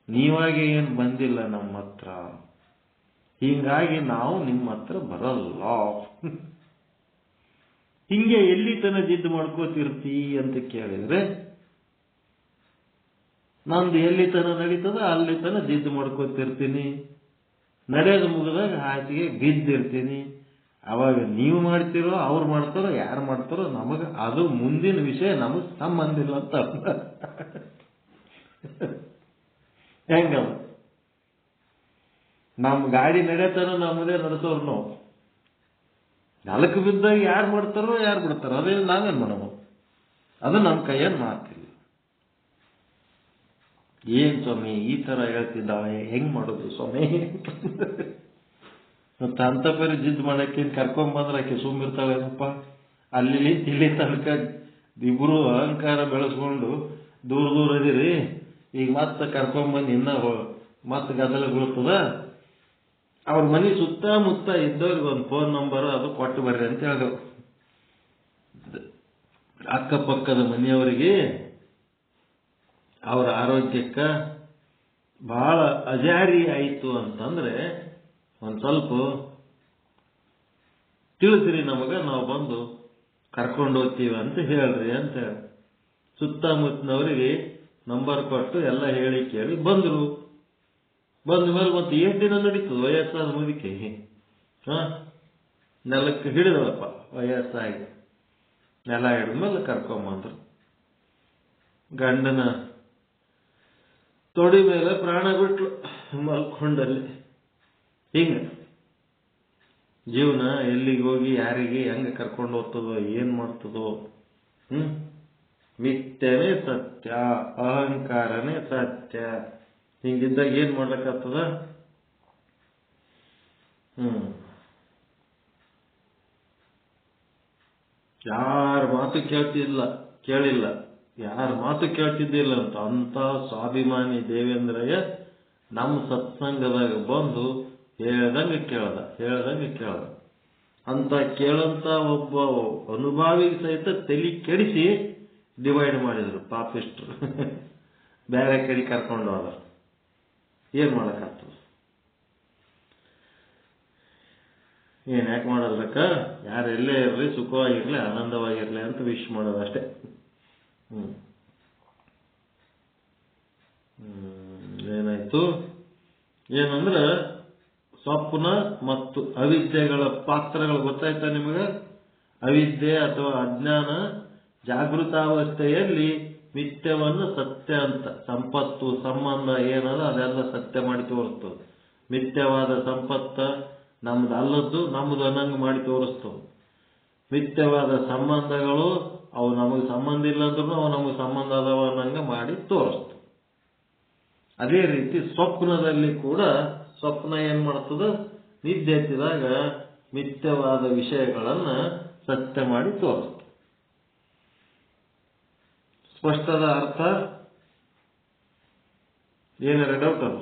ನೀವಾಗಿ ಏನ್ ಬಂದಿಲ್ಲ ನಮ್ಮ ಹತ್ರ, ಹೀಗಾಗಿ ನಾವು ನಿಮ್ಮ ಹತ್ರ ಬರಲ್ಲ. ಹಿಂಗೆ ಎಲ್ಲಿ ತನ ಜಿದ್ದು ಮಾಡ್ಕೋತಿರ್ತಿ ಅಂತ ಕೇಳಿದ್ರೆ, ನಂದು ಎಲ್ಲಿ ತನ ನಡೀತದ ಅಲ್ಲಿ ತನ ಜಿದ್ದು ಮಾಡ್ಕೋತಿರ್ತೀನಿ. ನಡೆಯೋದು ಮುಗಿದಾಗ ಹಾಸಿಗೆ ಬಿದ್ದಿರ್ತೀನಿ. ಅವಾಗ ನೀವು ಮಾಡ್ತಿರೋ ಅವ್ರು ಮಾಡ್ತಾರೋ ಯಾರು ಮಾಡ್ತಾರೋ ನಮಗೆ ಅದು ಮುಂದಿನ ವಿಷಯ ನಮಗೆ ಸಂಬಂಧ ಇಲ್ಲ ಅಂತ ಹೆಂಗ ನಮ್ಮ ಗಾಡಿ ನಡೆಯತಾನ ನಮ್ಮದೇ ನಡೆಸೋರು ನಾವು ನಾಲ್ಕು ಬಿದ್ದಾಗ ಯಾರು ಮಾಡ್ತಾರೋ ಯಾರು ಬಿಡ್ತಾರೋ ಅದೇ ನಾವೇನ್ ಮಾಡೋದು ಅದು ನಮ್ಮ ಕೈಯಲ್ಲಿ ಮಾತಿಲ್ಲ. ಏನ್ ಸ್ವಾಮಿ ಈ ತರ ಹೇಳ್ತಿದ್ದಾಳೆ ಹೆಂಗ್ ಮಾಡೋದು ಸ್ವಾಮಿ ಮತ್ತೆ ಅಂತ ಪರಿ ಜಿದ್ ಮಾಡಕ್ಕೆ ಕರ್ಕೊಂಬಂದ್ರೆ ಆಕೆ ಸುಮ್ಮಿರ್ತಾಳೇನಪ್ಪ. ಅಲ್ಲಿ ಇಲ್ಲಿ ತನಕ ಇಬ್ರು ಅಹಂಕಾರ ಬೆಳೆಸ್ಕೊಂಡು ದೂರ ದೂರ ಅದಿರಿ, ಈಗ ಮತ್ತೆ ಕರ್ಕೊಂಬಂದು ಇನ್ನ ಮತ್ತೆ ಗದ್ದಲ ಬೀಳ್ತದ. ಅವ್ರ ಮನೆ ಸುತ್ತಮುತ್ತ ಇದ್ದವ್ರಿಗೆ ಒಂದು ಫೋನ್ ನಂಬರ್ ಅದು ಕೊಟ್ಟು ಬರ್ರಿ ಅಂತ ಹೇಳಿದೆವು. ಅಕ್ಕಪಕ್ಕದ ಮನೆಯವರಿಗೆ ಅವರ ಆರೋಗ್ಯಕ್ಕ ಬಹಳ ಅಜಾರಿ ಆಯಿತು ಅಂತಂದ್ರೆ ಒಂದು ಸ್ವಲ್ಪ ತಿಳಿಸ್ರಿ ನಮಗೆ, ನಾವು ಬಂದು ಕರ್ಕೊಂಡು ಹೋಗ್ತೀವಿ ಅಂತ ಹೇಳ್ರಿ ಅಂತ ಹೇಳಿ ಸುತ್ತಮುತ್ತನವರಿಗೆ ನಂಬರ್ ಕೊಟ್ಟು ಎಲ್ಲ ಹೇಳಿ ಕೇಳಿ ಬಂದರು. ಬಂದ ಮೇಲೆ ಮತ್ತೆ 8 ದಿನ ನಡೀತದೆ ವಯಸ್ಸಾದ ಮುದುಕಿ. ನೆಲಕ್ಕೆ ಹಿಡಿದಳಪ್ಪ, ವಯಸ್ಸಾಗಿ ನೆಲ ಹಿಡಿದ್ಮೇಲೆ ಕರ್ಕೊಂಬಂದ್ರು. ಗಂಡನ ತೊಡಿ ಮೇಲೆ ಪ್ರಾಣ ಬಿಟ್ಲು ಮಲ್ಕೊಂಡಲ್ಲಿ. ಹಿಂಗ ಜೀವನ ಎಲ್ಲಿಗೆ ಹೋಗಿ ಯಾರಿಗೆ ಹೆಂಗ ಕರ್ಕೊಂಡು ಹೋಗ್ತದೋ ಏನ್ ಮಾಡ್ತದೋ. ಮಿಥ್ಯನೇ ಸತ್ಯ, ಅಹಂಕಾರನೇ ಸತ್ಯ. ಹಿಂಗಿದ್ದಾಗ ಏನ್ ಮಾಡ್ಲಕ್ಕಾಗ್ತದ? ಯಾರ ಮಾತು ಕೇಳಿಲ್ಲ, ಯಾರ ಮಾತು ಕೇಳ್ತಿದ್ದಿಲ್ಲ ಅಂತ ಸ್ವಾಭಿಮಾನಿ ದೇವೇಂದ್ರಯ್ಯ ನಮ್ಮ ಸತ್ಸಂಗದಾಗ ಬಂದು ಹೇಳ್ದಂಗೆ ಕೇಳ್ದ. ಅಂತ ಕೇಳಂತ ಒಬ್ಬ ಅನುಭಾವಿಗೆ ಸಹಿತ ತಲೆ ಕೆಡಿಸಿ ಡಿವೈಡ್ ಮಾಡಿದ್ರು ಪಾಪಿಸ್ಟ್ರು. ಬೇರೆ ಕಡೆ ಕರ್ಕೊಂಡು ಹೋದ. ಏನ್ ಮಾಡಕ್ಕಾಗ್ತದ? ಏನ್ ಯಾಕೆ ಮಾಡೋದಕ್ಕ? ಯಾರು ಎಲ್ಲೇ ಇರಲಿ, ಸುಖವಾಗಿರ್ಲಿ, ಆನಂದವಾಗಿರ್ಲಿ ಅಂತ ವಿಶ್ ಮಾಡೋದಷ್ಟೇ. ಏನಾಯ್ತು? ಏನಂದ್ರ ಸ್ವಪ್ನ ಮತ್ತು ಅವಿದ್ಯೆಗಳ ಪಾತ್ರಗಳು ಗೊತ್ತಾಯ್ತಾ ನಿಮಗೆ? ಅವಿದ್ಯೆ ಅಥವಾ ಅಜ್ಞಾನ ಜಾಗೃತಾವಸ್ಥೆಯಲ್ಲಿ ಮಿಥ್ಯವನ್ನು ಸತ್ಯ ಅಂತ, ಸಂಪತ್ತು ಸಂಬಂಧ ಏನದ ಅದೆಲ್ಲ ಸತ್ಯ ಮಾಡಿ ತೋರಿಸ್ತದೆ. ಮಿಥ್ಯವಾದ ಸಂಪತ್ತ ನಮ್ದು ಅಲ್ಲದ್ದು ನಮ್ದು ಅನ್ನಂಗೆ ಮಾಡಿ ತೋರಿಸ್ತವೆ. ಮಿಥ್ಯವಾದ ಸಂಬಂಧಗಳು ಅವು ನಮಗೆ ಸಂಬಂಧ ಇಲ್ಲ ಅಂದ್ರೂ ಅವು ನಮಗೆ ಸಂಬಂಧ ಅದಾವ ಅನ್ನಂಗೆ ಮಾಡಿ ತೋರಿಸ್ತವೆ. ಅದೇ ರೀತಿ ಸ್ವಪ್ನದಲ್ಲಿ ಕೂಡ ಸ್ವಪ್ನ ಏನ್ ಮಾಡ್ತದ? ನಿದ್ದೆ ಎತ್ತಿದಾಗ ಮಿಥ್ಯವಾದ ವಿಷಯಗಳನ್ನ ಸತ್ಯ ಮಾಡಿ ತೋರಿಸ್ತದೆ. ಸ್ಪಷ್ಟದ ಅರ್ಥ ಏನಾರ ಡೌಟ್ ಅಲ್ಲ?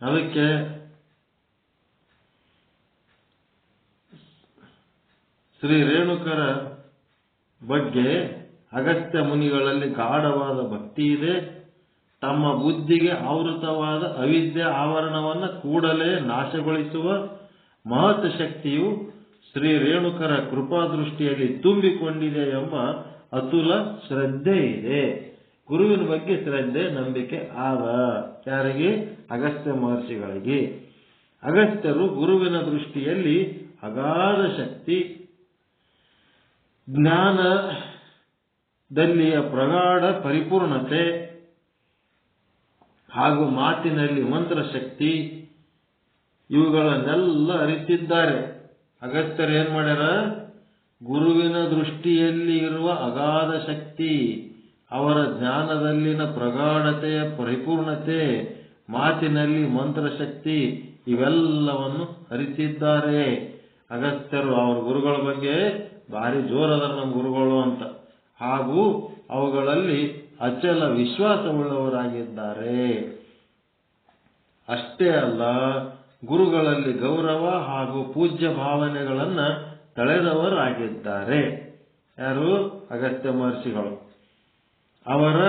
ಅದಕ್ಕೆ ಶ್ರೀ ರೇಣುಕರ ಬಗ್ಗೆ ಅಗಸ್ತ್ಯ ಮುನಿಗಳಲ್ಲಿ ಗಾಢವಾದ ಭಕ್ತಿ ಇದೆ. ತಮ್ಮ ಬುದ್ಧಿಗೆ ಆವೃತವಾದ ಅವಿದ್ಯೆ ಆವರಣವನ್ನು ಕೂಡಲೇ ನಾಶಗೊಳಿಸುವ ಮಹತ್ ಶಕ್ತಿಯು ಶ್ರೀ ರೇಣುಕರ ಕೃಪಾದೃಷ್ಟಿಯಲ್ಲಿ ತುಂಬಿಕೊಂಡಿದೆ ಎಂಬ ಅತುಲ ಶ್ರದ್ಧೆ ಇದೆ. ಗುರುವಿನ ಬಗ್ಗೆ ಶ್ರದ್ಧೆ ನಂಬಿಕೆ ಆದ ಯಾರಿಗೆ? ಅಗಸ್ತ್ಯ ಮಹರ್ಷಿಗಳಿಗೆ. ಅಗಸ್ತ್ಯರು ಗುರುವಿನ ದೃಷ್ಟಿಯಲ್ಲಿ ಅಗಾಧ ಶಕ್ತಿ, ಜ್ಞಾನದಲ್ಲಿಯ ಪ್ರಗಾಢ ಪರಿಪೂರ್ಣತೆ ಹಾಗೂ ಮಾತಿನಲ್ಲಿ ಮಂತ್ರಶಕ್ತಿ ಇವುಗಳನ್ನೆಲ್ಲ ಅರಿತಿದ್ದಾರೆ. ಅಗಸ್ತ್ಯರು ಏನ್ ಮಾಡ್ಯಾರ? ಗುರುವಿನ ದೃಷ್ಟಿಯಲ್ಲಿ ಇರುವ ಅಗಾಧ ಶಕ್ತಿ, ಅವರ ಜ್ಞಾನದಲ್ಲಿನ ಪ್ರಗಾಢತೆಯ ಪರಿಪೂರ್ಣತೆ, ಮಾತಿನಲ್ಲಿ ಮಂತ್ರಶಕ್ತಿ ಇವೆಲ್ಲವನ್ನು ಅರಿತಿದ್ದಾರೆ. ಅಗಸ್ತ್ಯರು ಅವ್ರ ಗುರುಗಳ ಬಗ್ಗೆ ಭಾರಿ ಜೋರದ ನಮ್ಮ ಗುರುಗಳು ಅಂತ, ಹಾಗೂ ಅವುಗಳಲ್ಲಿ ಅಚಲ ವಿಶ್ವಾಸವುಳ್ಳವರಾಗಿದ್ದಾರೆ. ಅಷ್ಟೇ ಅಲ್ಲ, ಗುರುಗಳಲ್ಲಿ ಗೌರವ ಹಾಗೂ ಪೂಜ್ಯ ಭಾವನೆಗಳನ್ನ ತಳೆದವರಾಗಿದ್ದಾರೆ. ಯಾರು? ಅಗಸ್ತ್ಯ ಮಹರ್ಷಿಗಳು. ಅವರ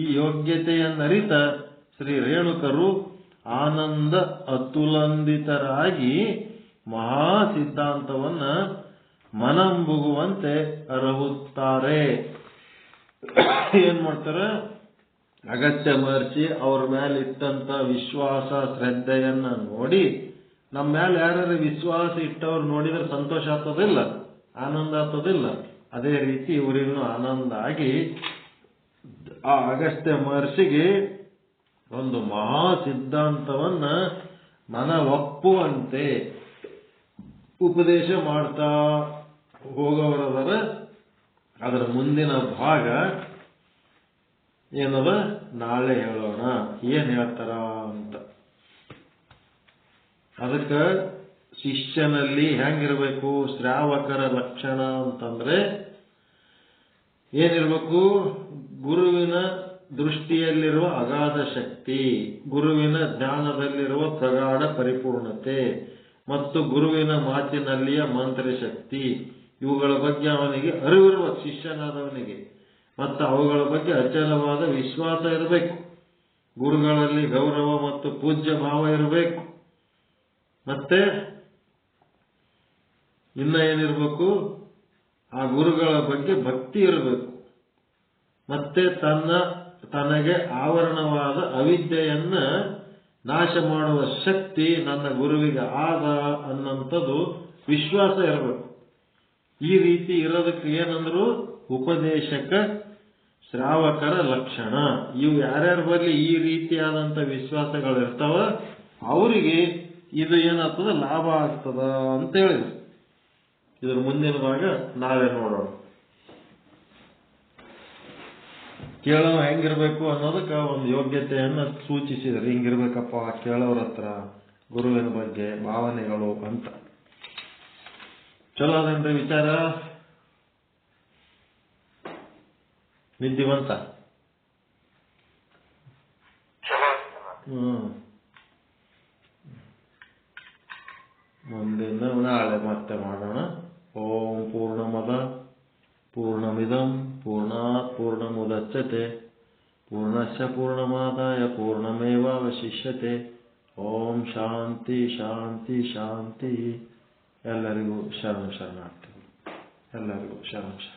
ಈ ಯೋಗ್ಯತೆಯನ್ನರಿತ ಶ್ರೀ ರೇಣುಕರು ಆನಂದ ಅತುಲಂದಿತರಾಗಿ ಮಹಾ ಸಿದ್ಧಾಂತವನ್ನ ಮನಂಬುಗುವಂತೆ ಅರಹುತ್ತಾರೆ. ಏನ್ ಮಾಡ್ತಾರೆ? ಅಗಸ್ತ್ಯ ಮಹರ್ಷಿ ಅವ್ರ ಮೇಲೆ ಇಟ್ಟಂತ ವಿಶ್ವಾಸ ಶ್ರದ್ಧೆಯನ್ನ ನೋಡಿ ನಮ್ಮ ಮೇಲೆ ಯಾರ್ಯಾರು ವಿಶ್ವಾಸ ಇಟ್ಟವ್ರು ನೋಡಿದ್ರೆ ಸಂತೋಷ ಆಗ್ತದಿಲ್ಲ, ಆನಂದ ಆಗ್ತದಿಲ್ಲ. ಅದೇ ರೀತಿ ಇವರಿಗೂ ಆನಂದ ಆಗಿ ಆ ಅಗಸ್ತ್ಯ ಮಹರ್ಷಿಗೆ ಒಂದು ಮಹಾ ಸಿದ್ಧಾಂತವನ್ನ ಮನ ಒಪ್ಪುವಂತೆ ಉಪದೇಶ ಮಾಡ್ತಾ ಹೋಗೋವರದರ. ಅದರ ಮುಂದಿನ ಭಾಗ ಏನದ ನಾಳೆ ಹೇಳೋಣ. ಏನ್ ಹೇಳ್ತಾರ ಅಂತ. ಅದಕ್ಕೆ ಶಿಷ್ಯನಲ್ಲಿ ಹೆಂಗಿರ್ಬೇಕು, ಶ್ರಾವಕರ ಲಕ್ಷಣ ಅಂತಂದ್ರೆ ಏನಿರ್ಬೇಕು, ಗುರುವಿನ ದೃಷ್ಟಿಯಲ್ಲಿರುವ ಅಗಾಧ ಶಕ್ತಿ, ಗುರುವಿನ ಜ್ಞಾನದಲ್ಲಿರುವ ಪ್ರಗಾಢ ಪರಿಪೂರ್ಣತೆ ಮತ್ತು ಗುರುವಿನ ಮಾತಿನಲ್ಲಿಯ ಮಂತ್ರಶಕ್ತಿ, ಇವುಗಳ ಬಗ್ಗೆ ಅವನಿಗೆ ಅರಿವಿರುವ ಶಿಷ್ಯನಾದವನಿಗೆ ಮತ್ತು ಅವುಗಳ ಬಗ್ಗೆ ಅಚಲವಾದ ವಿಶ್ವಾಸ ಇರಬೇಕು. ಗುರುಗಳಲ್ಲಿ ಗೌರವ ಮತ್ತು ಪೂಜ್ಯ ಭಾವ ಇರಬೇಕು. ಮತ್ತೆ ಇನ್ನ ಏನಿರಬೇಕು, ಆ ಗುರುಗಳ ಬಗ್ಗೆ ಭಕ್ತಿ ಇರಬೇಕು. ಮತ್ತೆ ತನಗೆ ಆವರಣವಾದ ಅವಿದ್ಯೆಯನ್ನ ನಾಶ ಮಾಡುವ ಶಕ್ತಿ ನನ್ನ ಗುರುವಿಗೆ ಆದ ಅನ್ನಂಥದ್ದು ವಿಶ್ವಾಸ ಇರಬೇಕು. ಈ ರೀತಿ ಇರೋದಕ್ಕೆ ಏನಂದ್ರು ಉಪದೇಶಕ ಶ್ರಾವಕರ ಲಕ್ಷಣ. ಇವು ಯಾರ್ಯಾರ ಬರಲಿ ಈ ರೀತಿಯಾದಂಥ ವಿಶ್ವಾಸಗಳು ಇರ್ತಾವ, ಅವರಿಗೆ ಇದು ಏನಾಗ್ತದ, ಲಾಭ ಆಗ್ತದ ಅಂತ ಹೇಳಿದ್ರು. ಇದ್ರ ಮುಂದಿನ ಭಾಗ ನಾಳೆ ನೋಡೋಣ. ಕೇಳೋ ಹೆಂಗಿರ್ಬೇಕು ಅನ್ನೋದಕ್ಕೆ ಒಂದು ಯೋಗ್ಯತೆಯನ್ನು ಸೂಚಿಸಿದ್ರು. ಹಿಂಗಿರ್ಬೇಕಪ್ಪ ಕೇಳೋರ ಹತ್ರ ಗುರುವಿನ ಬಗ್ಗೆ ಭಾವನೆಗಳು ಅಂತ. ಚಲೋ ಅದೇನ್ರಿ ವಿಚಾರ? ನಿದ್ದಿವಂತ ಮುಂದಿನ ನಾಳೆ ಮತ್ತೆ ಮಾಡೋಣ. ಓಂ ಪೂರ್ಣಮದ ಪೂರ್ಣಮಿದಂ ಪೂರ್ಣಾತ್ ಪೂರ್ಣಮುದಚ್ಯತೆ ಪೂರ್ಣಸ್ಯ ಪೂರ್ಣಮಾದಾಯ ಪೂರ್ಣಮೇವಾವಶಿಷ್ಯತೆ. ಓಂ ಶಾಂತಿ ಶಾಂತಿ ಶಾಂತಿ. ಎಲ್ಲರಿಗೂ ಶರಣಾರ್ಥಿಗಳು. ಎಲ್ಲರಿಗೂ ಶರಣಾರ್ಥಿಗಳು.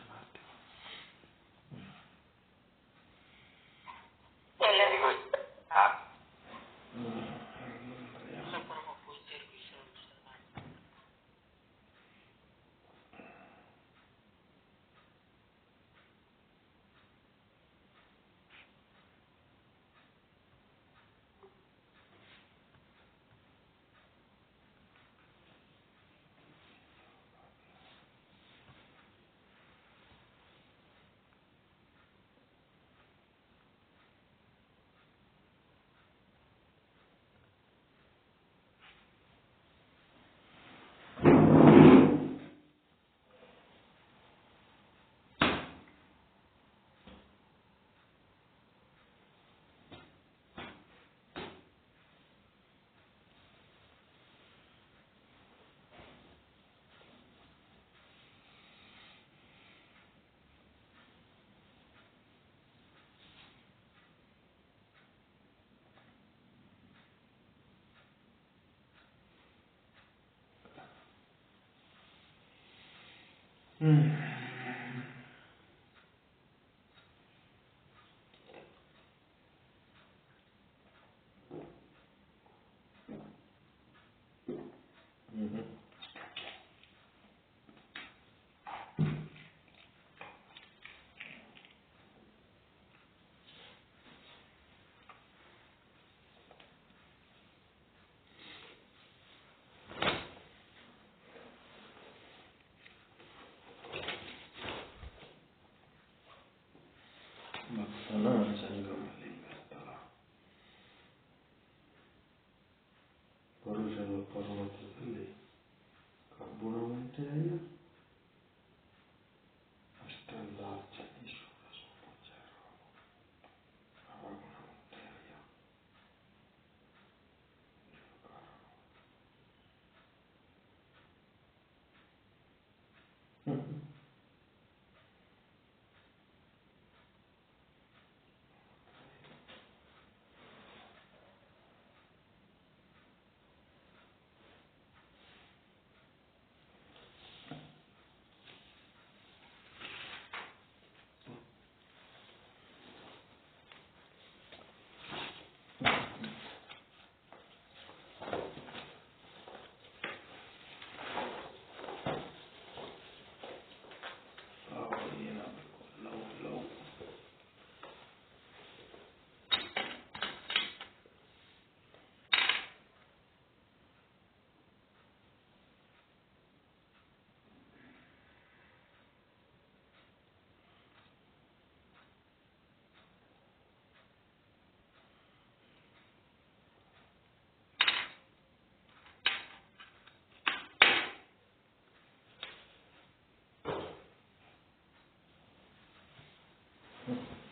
ಭಕ್ತನ ಸಂಗಮಲಿಂಗಸ್ಥಳ ಪರುಷದ ಪರ್ವತದಲ್ಲಿ ಕಬ್ಬುಣವಂತೆಯ ಅಷ್ಟೆಲ್ಲ ಶನೀಶ್ವರ ಸೋಮಚಾರ ಅವಗುಣವಂತೆಯ ಹ್ಮ್.